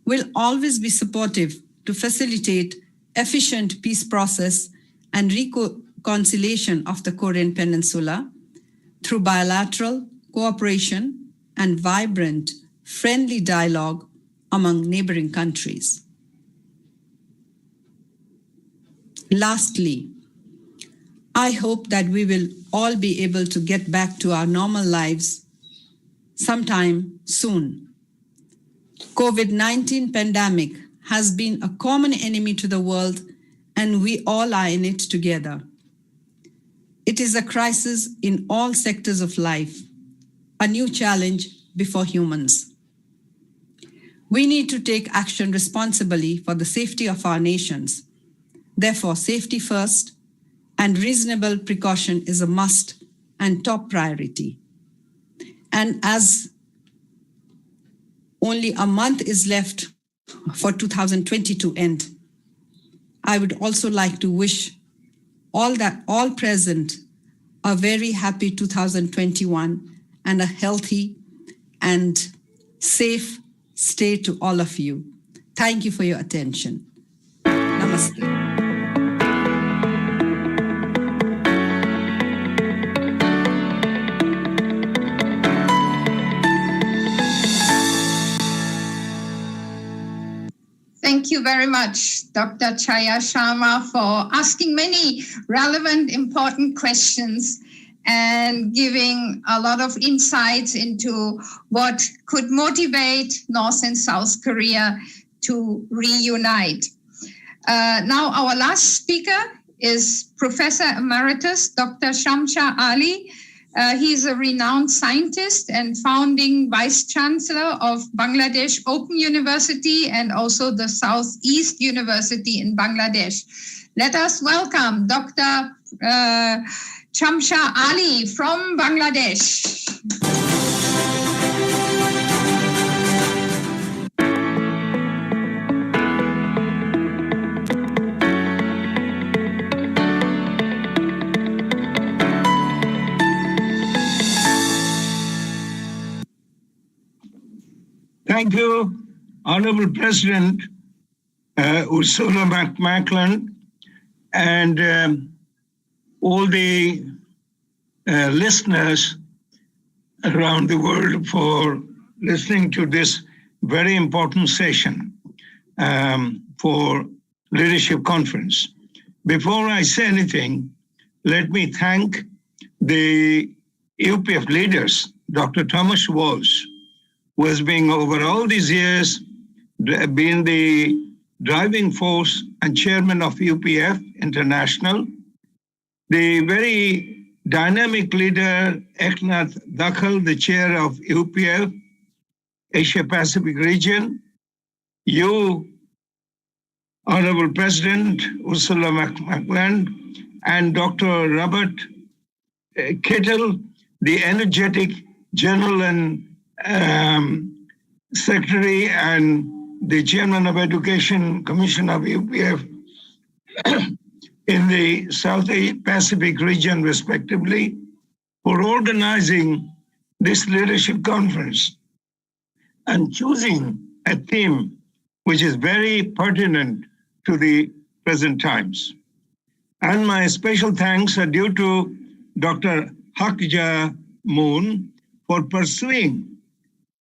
will always be supportive to facilitate efficient peace process and reconciliation of the Korean Peninsula through bilateral cooperation and vibrant, friendly dialogue among neighboring countries. Lastly, I hope that we will all be able to get back to our normal lives sometime soon. COVID-19 pandemic has been a common enemy to the world, and we all are in it together. It is a crisis in all sectors of life, a new challenge before humans. We need to take action responsibly for the safety of our nations. Therefore, safety first and reasonable precaution is a must and top priority. And as only a month is left for 2020 to end, I would also like to wish all present a very happy 2021 and a healthy and safe stay to all of you. Thank you for your attention. Namaste. Thank you very much, Dr. Chaya Sharma, for asking many relevant, important questions and giving a lot of insights into what could motivate North and South Korea to reunite. Now, our last speaker is Professor Emeritus Dr. Shamsha Ali. He's a renowned scientist and founding Vice Chancellor of Bangladesh Open University and also the Southeast University in Bangladesh. Let us welcome Dr. Shamsha Ali from Bangladesh. Thank you, Honorable President Ursula Macmillan, and all the listeners around the world for listening to this very important session for Leadership Conference. Before I say anything, let me thank the UPF leaders, Dr. Thomas Walsh, who has been over all these years been the driving force and chairman of UPF International, the very dynamic leader Eknath Dakhal, the chair of UPF Asia Pacific region, you, Honorable President Ursula Macmillan, and Dr. Robert Kittle, the energetic General and Secretary and the Chairman of Education Commission of UPF in the South Pacific region, respectively, for organizing this leadership conference and choosing a theme which is very pertinent to the present times. And my special thanks are due to Dr. Hakja Moon for pursuing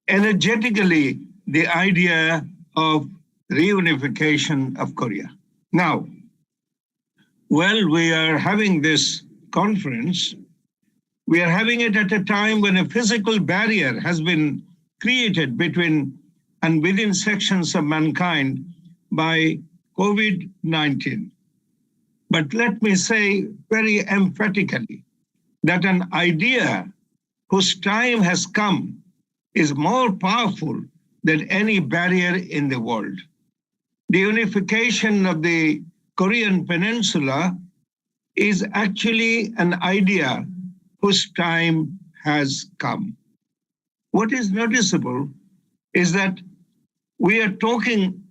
energetically the idea of reunification of Korea. Now, while we are having this conference, we are having it at a time when a physical barrier has been created between and within sections of mankind by COVID-19. But let me say very emphatically that an idea whose time has come is more powerful than any barrier in the world. The unification of the Korean Peninsula is actually an idea whose time has come. What is noticeable is that we are talking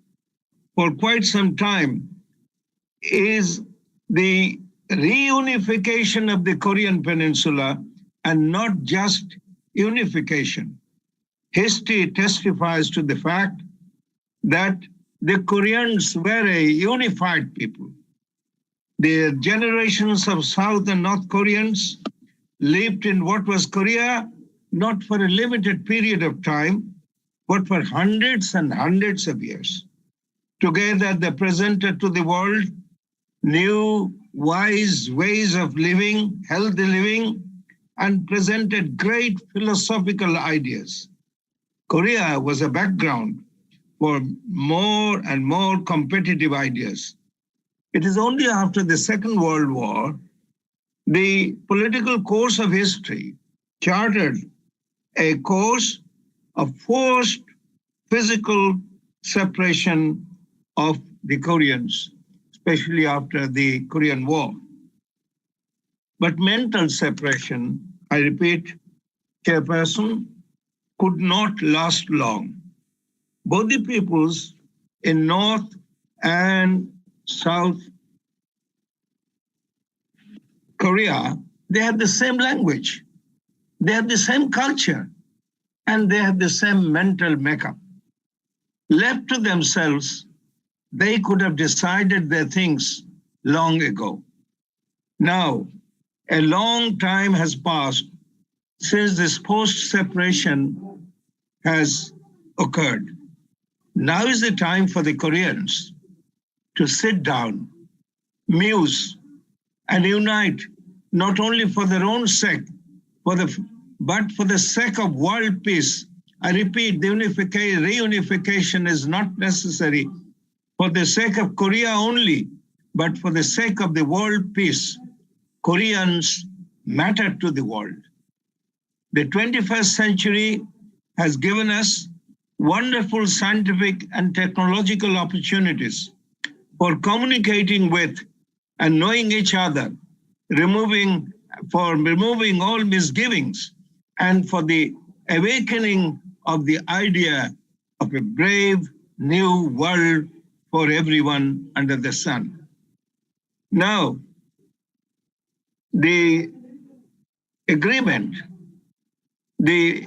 for quite some time is the reunification of the Korean Peninsula and not just unification. History testifies to the fact that the Koreans were a unified people. The generations of South and North Koreans lived in what was Korea, not for a limited period of time, but for hundreds and hundreds of years. Together, they presented to the world new, wise ways of living, healthy living, and presented great philosophical ideas. Korea was a background for more and more competitive ideas. It is only after the Second World War, the political course of history charted a course of forced physical separation of the Koreans, especially after the Korean War. But mental separation, I repeat, Chairperson, could not last long. Both the peoples in North and South Korea, they have the same language, they have the same culture, and they have the same mental makeup. Left to themselves, they could have decided their things long ago. Now, a long time has passed since this post-separation has occurred. Now is the time for the Koreans to sit down, muse, and unite, not only for their own sake, but for the sake of world peace. I repeat, the reunification is not necessary for the sake of Korea only, but for the sake of the world peace. Koreans matter to the world. The 21st century has given us wonderful scientific and technological opportunities for communicating with and knowing each other, removing all misgivings, and for the awakening of the idea of a brave new world for everyone under the sun. Now, the agreement, the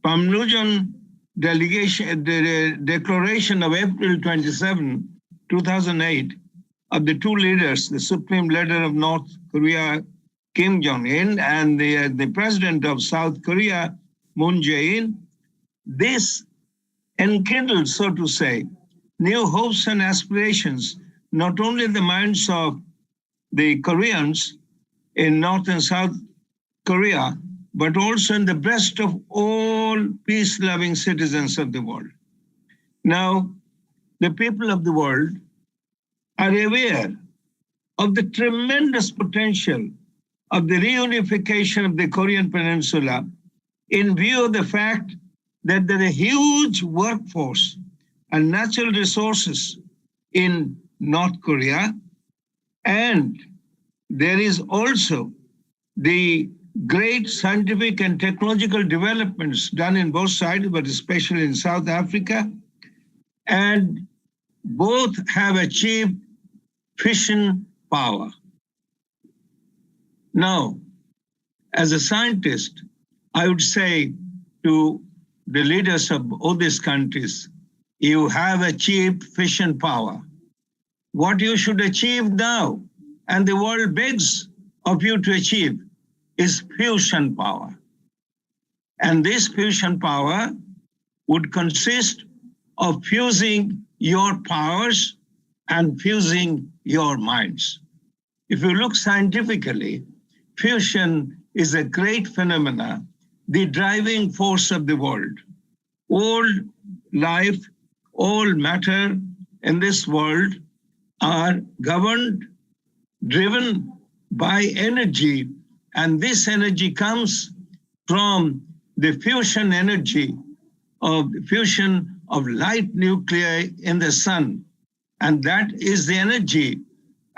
Panmunjom the declaration of April 27, 2008, of the two leaders, the supreme leader of North Korea, Kim Jong-un, and the president of South Korea, Moon Jae-in, this enkindled, so to say, new hopes and aspirations, not only in the minds of the Koreans in North and South Korea, but also in the breast of all peace-loving citizens of the world. Now, the people of the world are aware of the tremendous potential of the reunification of the Korean Peninsula in view of the fact that there is a huge workforce and natural resources in North Korea, and there is also the great scientific and technological developments done in both sides, but especially in South Africa, and both have achieved fission power. Now, as a scientist, I would say to the leaders of all these countries, you have achieved fission power. What you should achieve now, and the world begs of you to achieve, is fusion power. And this fusion power would consist of fusing your powers and fusing your minds. If you look scientifically, fusion is a great phenomenon, the driving force of the world. All life, all matter in this world are governed, driven by energy, and this energy comes from the fusion energy of fusion of light nuclei in the sun. And that is the energy,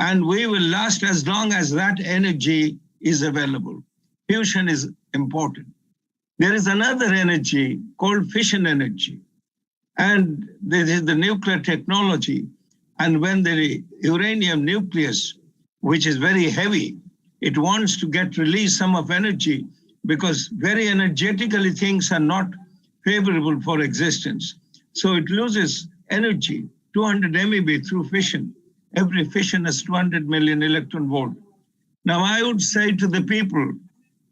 and we will last as long as that energy is available. Fusion is important. There is another energy called fission energy, and this is the nuclear technology. And when the uranium nucleus, which is very heavy, it wants to get released some of energy because very energetically things are not favorable for existence. So it loses energy, 200 MeV through fission. Every fission has 200 million electron volt. Now I would say to the people,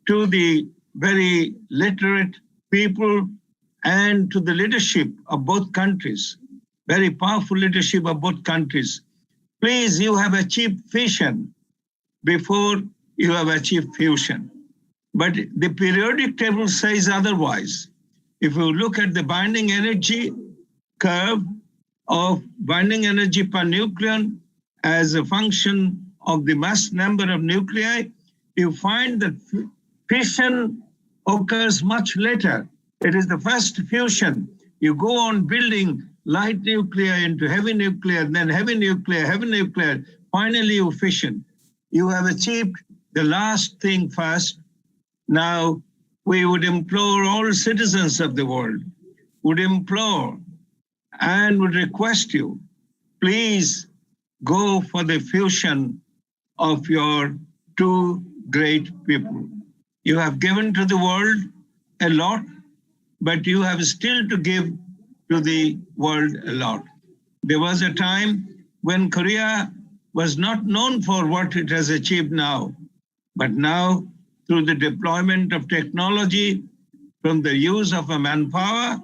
to the very literate people and to the leadership of both countries, very powerful leadership of both countries, please, you have achieved fission before you have achieved fusion. But the periodic table says otherwise. If you look at the binding energy curve of binding energy per nucleon as a function of the mass number of nuclei, you find that fission occurs much later. It is the first fusion. You go on building light nuclei into heavy nuclear, then heavy nuclear, finally you fission. You have achieved the last thing first. Now, we would implore all citizens of the world, would implore and would request you, please go for the fusion of your two great people. You have given to the world a lot, but you have still to give to the world a lot. There was a time when Korea was not known for what it has achieved now, but now through the deployment of technology, from the use of a manpower,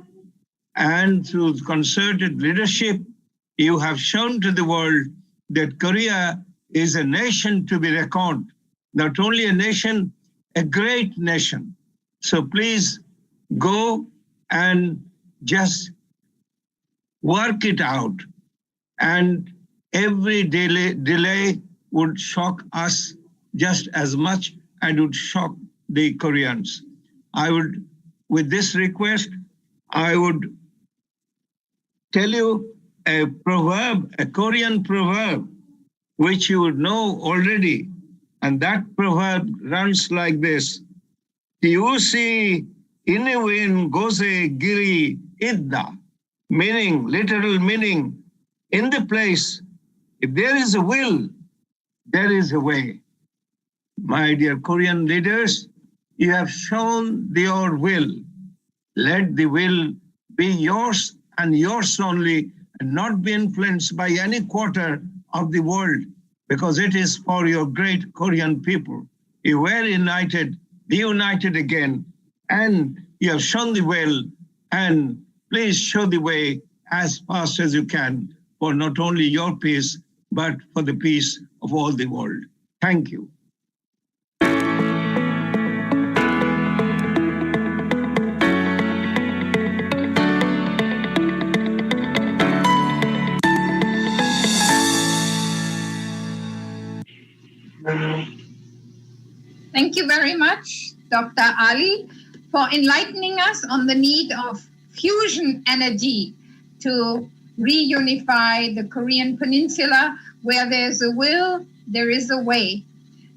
and through concerted leadership, you have shown to the world that Korea is a nation to be reckoned, not only a nation, a great nation. So please go and just work it out. And every delay would shock us just as much and would shock the Koreans. I would, with this request, I would tell you a proverb, a Korean proverb, which you would know already. And that proverb runs like this. Tiusi iniwin gose giri idda. Meaning, literal meaning, in the place, if there is a will, there is a way. My dear Korean leaders, you have shown your will. Let the will be yours and yours only, and not be influenced by any quarter of the world, because it is for your great Korean people. You were united, be united again, and you have shown the way, and please show the way as fast as you can for not only your peace, but for the peace of all the world. Thank you. Thank you very much, Dr. Ali, for enlightening us on the need of fusion energy to reunify the Korean Peninsula. Where there's a will, there is a way.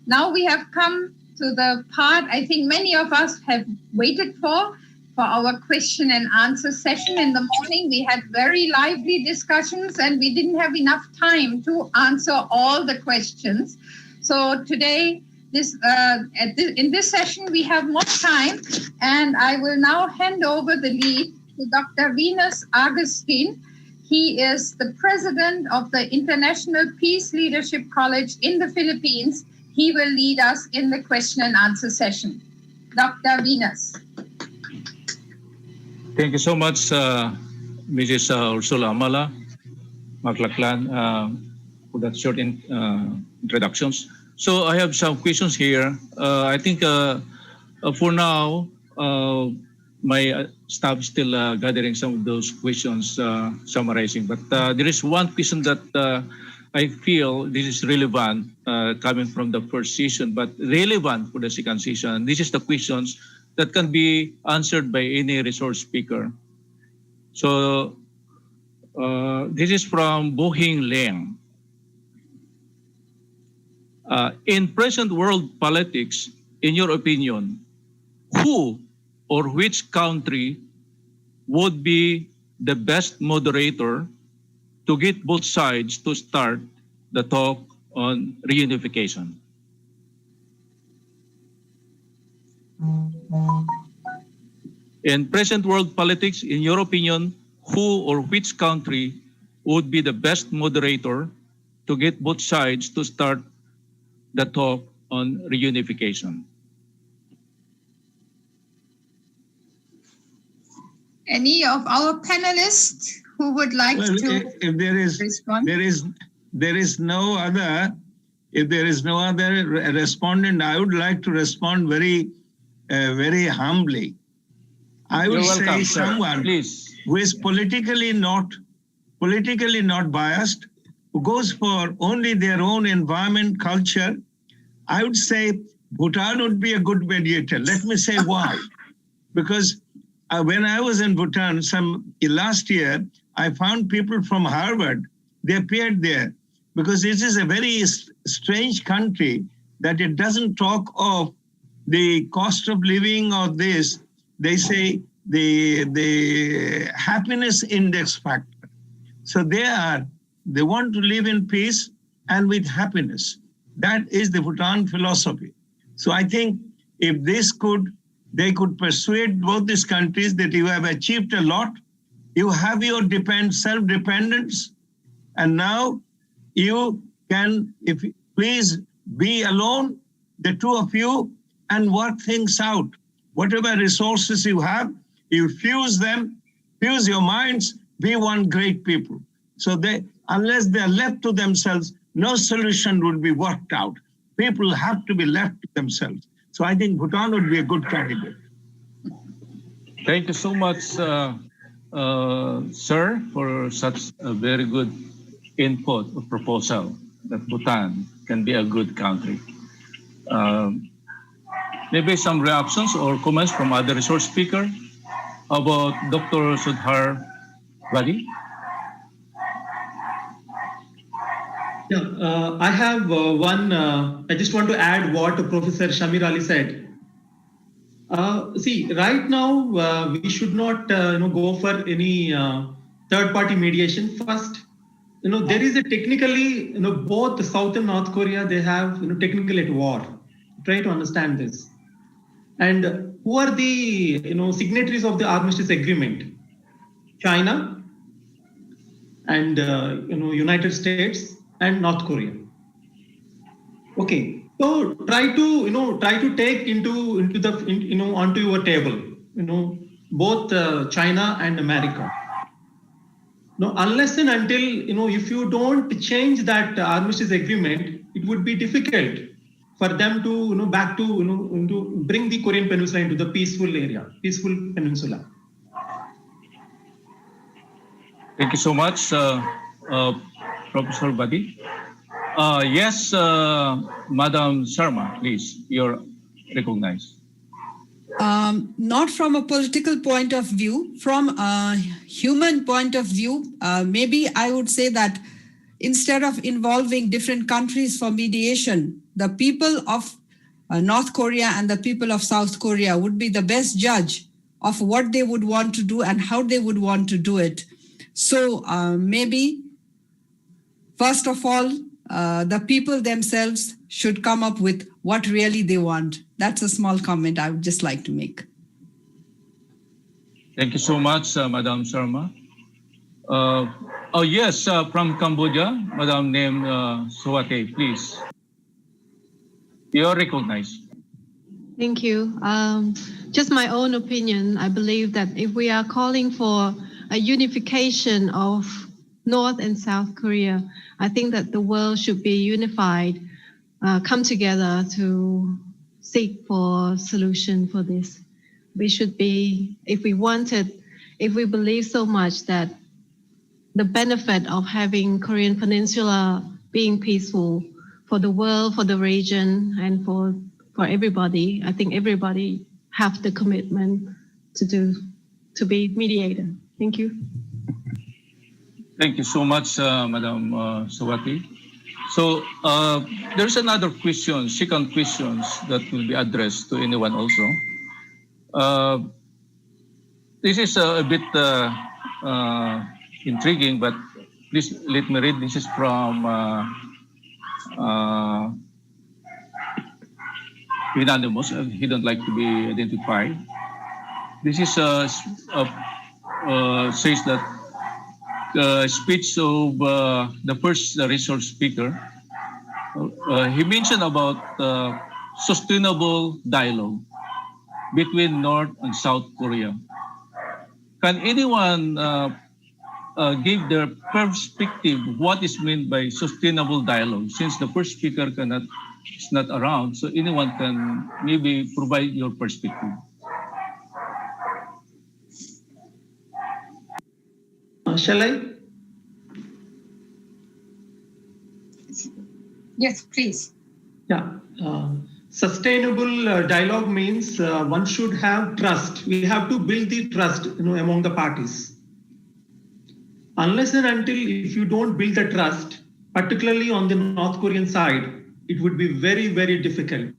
Now we have come to the part I think many of us have waited for our question and answer session. In the morning, we had very lively discussions and we didn't have enough time to answer all the questions. So today, in this session, we have more time, and I will now hand over the lead to Dr. Venus Agustin. He is the president of the International Peace Leadership College in the Philippines. He will lead us in the question and answer session. Dr. Venus. Thank you so much, Mrs. Ursula Amala Maclaclan, for that short introductions. So I have some questions here. I think for now, my staff is still gathering some of those questions, summarizing. But there is one question that I feel this is relevant coming from the first session, but relevant for the second session. This is the questions that can be answered by any resource speaker. So this is from Bohing Leng. In present world politics, in your opinion, who or which country would be the best moderator to get both sides to start the talk on reunification? In present world politics, in your opinion, who or which country would be the best moderator to get both sides to start the talk on reunification? Any of our panelists who would like to if there is respond? There is no other. If there is no other respondent, I would like to respond very humbly. I would say someone who is politically not biased, who goes for only their own environment, culture. I would say Bhutan would be a good mediator. Let me say why. Because when I was in Bhutan last year, I found people from Harvard. They appeared there because this is a very strange country that it doesn't talk of the cost of living or this. They say the happiness index factor. So they want to live in peace and with happiness. That is the Bhutan philosophy. So I think if they could persuade both these countries that you have achieved a lot, you have your self-dependence, and now you can, please be alone, the two of you, and work things out. Whatever resources you have, you fuse them, fuse your minds, be one great people. So unless they're left to themselves, no solution would be worked out. People have to be left to themselves. So I think Bhutan would be a good candidate. Thank you so much, sir, for such a very good input or proposal that Bhutan can be a good country. Maybe some reactions or comments from other resource speaker about Dr. Sudhar Vadi. Yeah, I have one. I just want to add what Professor Shamir Ali said. See, right now we should not, go for any third-party mediation. First, there is a technically, both South and North Korea, they have, technically at war. Try to understand this. And who are the, signatories of the armistice agreement? China, and United States and North Korea. Okay, so try to take onto your table, both China and America. No, unless and until if you don't change that armistice agreement, it would be difficult for them to back to bring the Korean Peninsula into the peaceful peninsula. Thank you so much, Professor Badi. Yes, Madam Sharma, please, you're recognized. Not from a political point of view, from a human point of view, maybe I would say that instead of involving different countries for mediation, the people of North Korea and the people of South Korea would be the best judge of what they would want to do and how they would want to do it. So maybe, first of all, the people themselves should come up with what really they want. That's a small comment I would just like to make. Thank you so much, Madam Sharma. Oh yes, from Cambodia, Madam named Suwate, please. You're recognized. Thank you. Just my own opinion, I believe that if we are calling for a unification of North and South Korea, I think that the world should be unified, come together to seek for solution for this. We should be, if we believe so much that the benefit of having Korean Peninsula being peaceful for the world, for the region, and for everybody, I think everybody have the commitment to be mediator. Thank you. Thank you so much, Madam Sawati. So there's another question, second questions that will be addressed to anyone also. This is a bit intriguing, but please let me read. This is from anonymous. He don't like to be identified. This is says that speech of the first resource speaker. He mentioned about sustainable dialogue between North and South Korea. Can anyone give their perspective what is meant by sustainable dialogue? Since the first speaker is not around, so anyone can maybe provide your perspective. Shall I? Yes, please. Yeah. Sustainable dialogue means one should have trust. We have to build the trust among the parties. Unless and until if you don't build the trust, particularly on the North Korean side, it would be very, very difficult.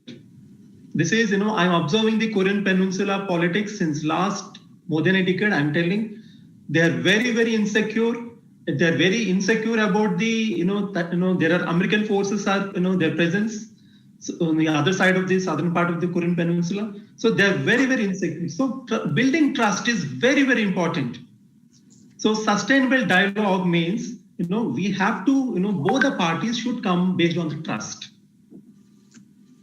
This is, I'm observing the Korean Peninsula politics since last more than a decade. I'm telling, they are very, very insecure. They're very insecure about the, there are American forces are, their presence on the other side of the southern part of the Korean Peninsula. So they're very, very insecure. So building trust is very, very important. So sustainable dialogue means, we have to, both the parties should come based on the trust.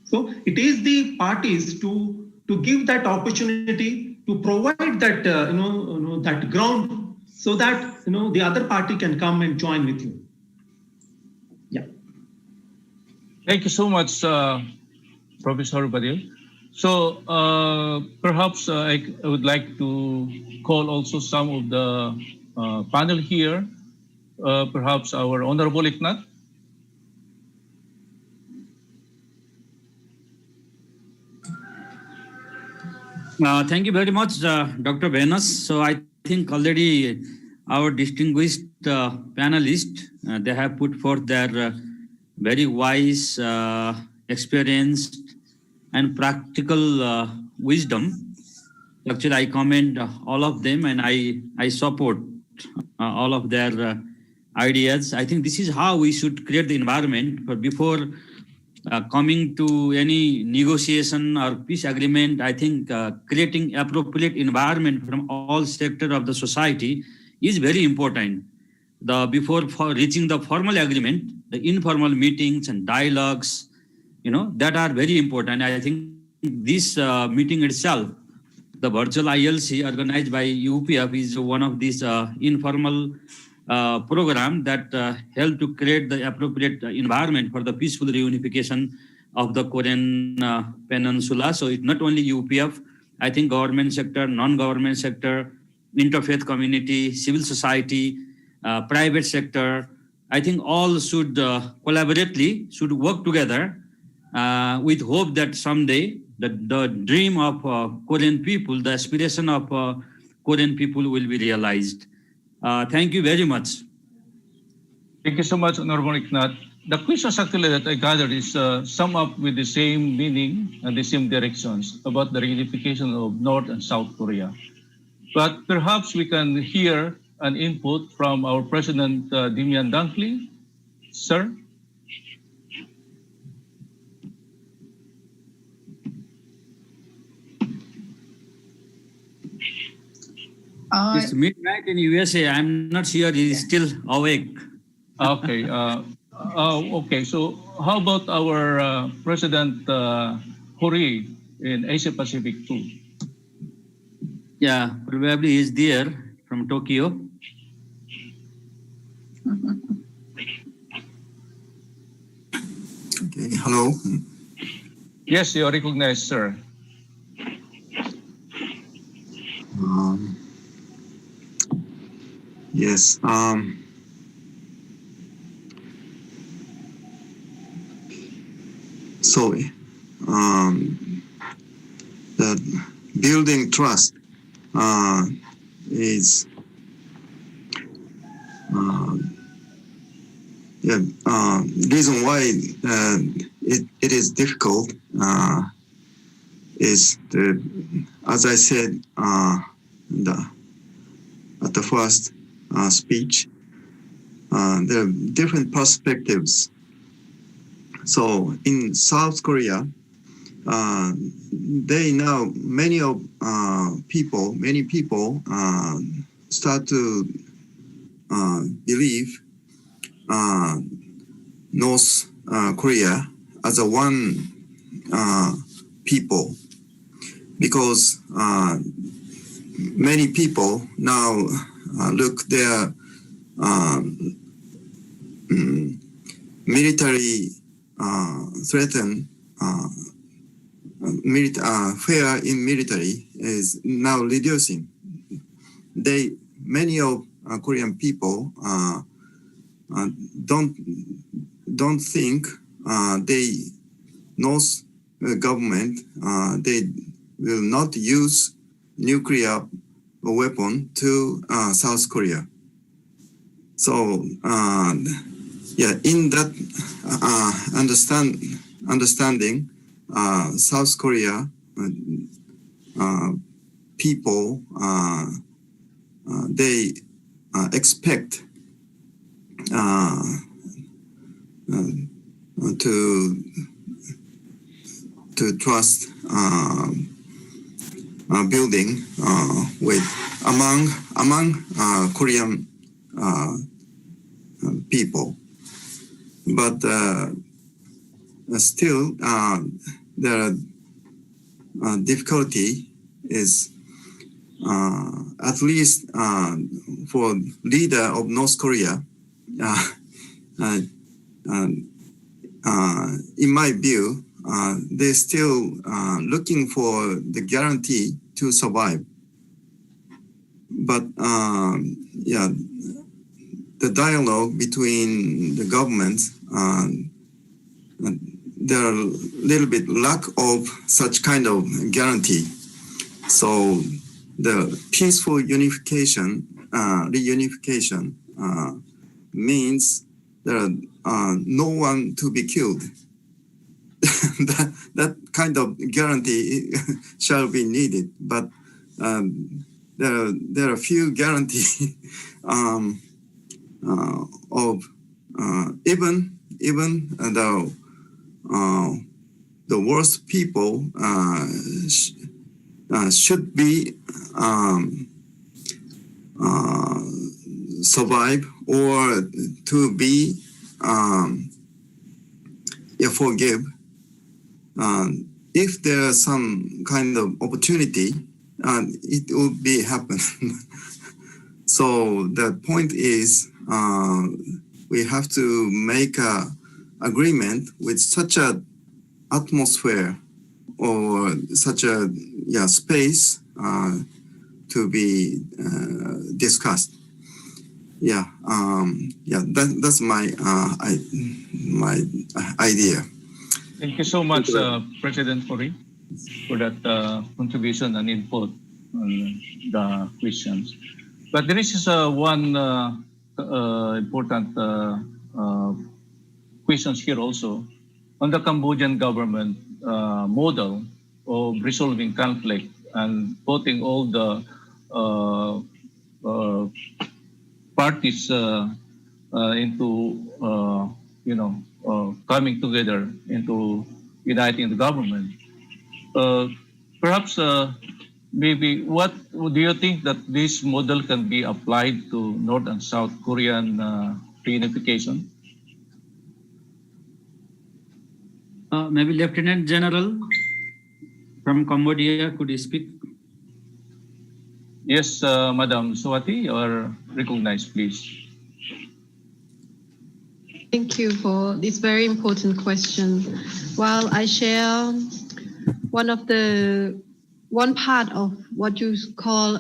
So it is the parties to give that opportunity, to provide that, that ground so that, the other party can come and join with you. Yeah. Thank you so much, Professor Badil. So perhaps I would like to call also some of the panel here, perhaps our Honorable Iknat. Thank you very much, Dr. Venus. So I think already our distinguished panelists, they have put forth their very wise, experienced, and practical wisdom. Actually, I commend all of them, and I support all of their ideas. I think this is how we should create the environment for before coming to any negotiation or peace agreement. I think creating appropriate environment from all sectors of the society is very important. Before reaching the formal agreement, the informal meetings and dialogues, that are very important. I think this meeting itself, the virtual ILC organized by UPF, is one of these informal program that help to create the appropriate environment for the peaceful reunification of the Korean Peninsula. So it's not only UPF, I think government sector, non-government sector, interfaith community, civil society, private sector, I think all should collaboratively should work together with hope that someday the dream of Korean people, the aspiration of Korean people will be realized. Thank you very much. Thank you so much, Honorable Iknat. The questions actually that I gathered is sum up with the same meaning and the same directions about the reunification of North and South Korea. But perhaps we can hear an input from our President, Dimian Dunkley. Sir? It's midnight in USA. I'm not sure he's still awake. Okay. Okay. So how about our President Hori in Asia Pacific too? Yeah, probably he's there from Tokyo. Okay. Hello. Yes, you are recognized, sir. Yes. So, the building trust is reason why it is difficult is as I said at the first speech, there are different perspectives. So in South Korea, many people start to believe North Korea as a one people, because many people now look their military threaten fear in military is now reducing. Many of Korean people don't think North government they will not use nuclear weapon to South Korea. So in that understanding, South Korea people they expect to trust building with among Korean people, but still the difficulty is at least for leader of North Korea. In my view, they're still looking for the guarantee to survive. But the dialogue between the governments, there are a little bit lack of such kind of guarantee. So the peaceful unification, reunification means there are no one to be killed. that kind of guarantee shall be needed, but there are few guarantee of even the worst people should be survive or to be forgive. If there's some kind of opportunity, it will be happen. So the point is, we have to make a agreement with such a atmosphere or such a space to be discussed. That's my idea. Thank you so much, President Fori, for that contribution and input on the questions. But there is one important questions here also on the Cambodian government model of resolving conflict and putting all the parties into coming together into uniting the government. Perhaps maybe what do you think that this model can be applied to North and South Korean reunification? Maybe Lieutenant General from Cambodia, could you speak? Yes, Madam Swati, you are recognized, please. Thank you for this very important question. While I share one part of what you call,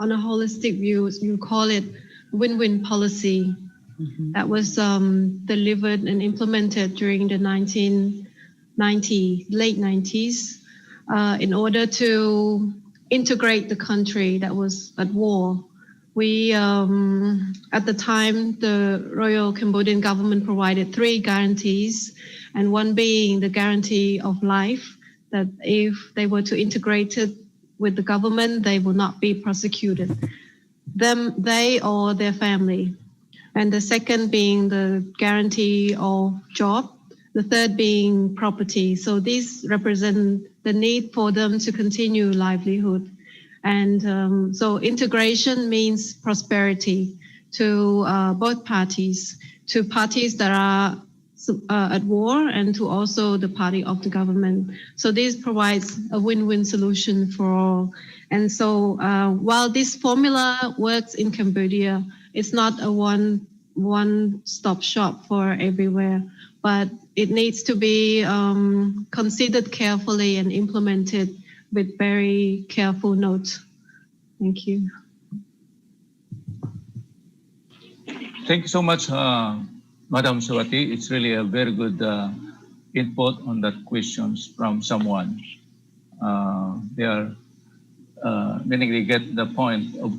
on a holistic view, you call it win-win policy. Mm-hmm. That was delivered and implemented during the late 90s in order to integrate the country that was at war. We, at the time, the Royal Cambodian government provided 3 guarantees, and one being the guarantee of life, that if they were to integrate it with the government, they will not be prosecuted, they or their family. And the second being the guarantee of job, the third being property. So these represent the need for them to continue livelihood. And so integration means prosperity to both parties, to parties that are at war and to also the party of the government. So this provides a win-win solution for all. And so while this formula works in Cambodia, it's not a one-stop shop for everywhere, but it needs to be considered carefully and implemented with very careful note. Thank you. Thank you so much, Madam Swati. It's really a very good input on that questions from someone. They are meaning they get the point of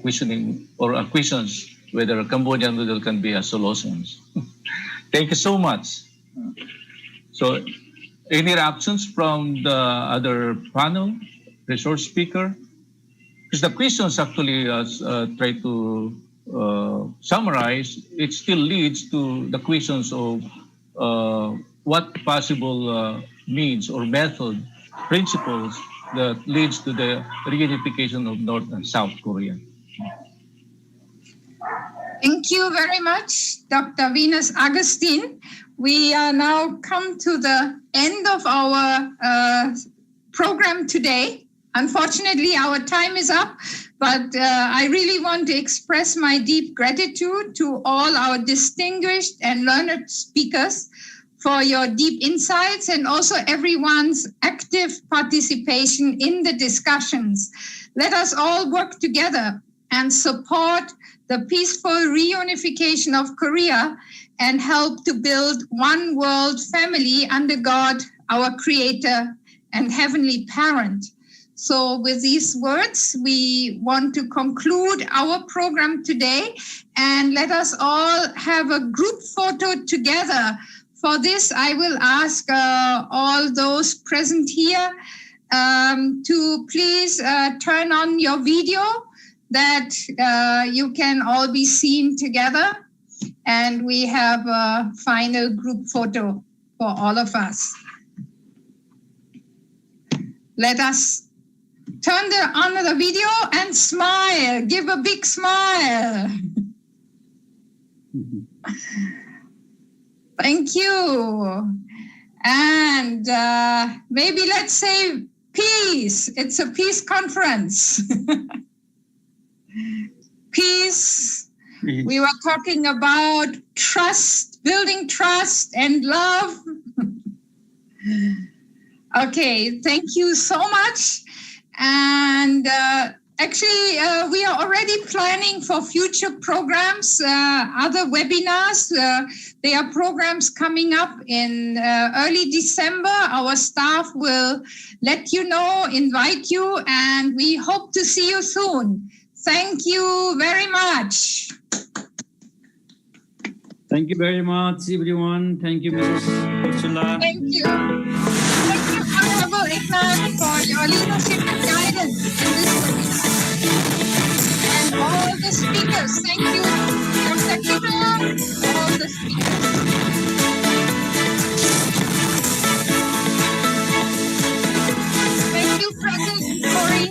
questioning or questions whether a Cambodian model can be a solution. Thank you so much. So, any reactions from the other panel, resource speaker? Because the questions actually try to summarize, it still leads to the questions of what possible means or method, principles that leads to the reunification of North and South Korea. Thank you very much, Dr. Venus Augustine. We are now come to the end of our program today. Unfortunately, our time is up, but I really want to express my deep gratitude to all our distinguished and learned speakers for your deep insights and also everyone's active participation in the discussions. Let us all work together and support the peaceful reunification of Korea and help to build one world family under God, our Creator and Heavenly Parent. So with these words, we want to conclude our program today, and let us all have a group photo together. For this, I will ask all those present here to please turn on your video that you can all be seen together. And we have a final group photo for all of us. Let us turn on the video and smile. Give a big smile. Thank you. And maybe let's say peace. It's a peace conference. Peace. We were talking about trust, building trust and love. Okay, thank you so much. And actually, we are already planning for future programs, other webinars. There are programs coming up in early December. Our staff will let you know, invite you, and we hope to see you soon. Thank you very much. Thank you very much, everyone. Thank you, Mrs. Ursula. Thank you. Thank you, Honorable Ignan, for your leadership and guidance in this webinar. And all the speakers, thank you, Dr. Kita, all the speakers. Thank you, President Corey.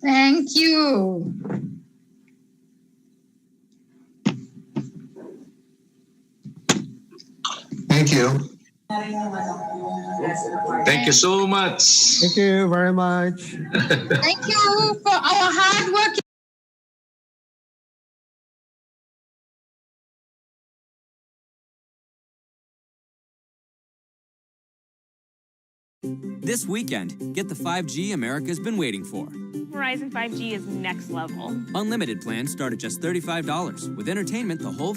Thank you. Thank you. Thank you so much. Thank you very much. Thank you for our hard work. This weekend, get the 5G America's been waiting for. Verizon 5G is next level. Unlimited plans start at just $35, with entertainment the whole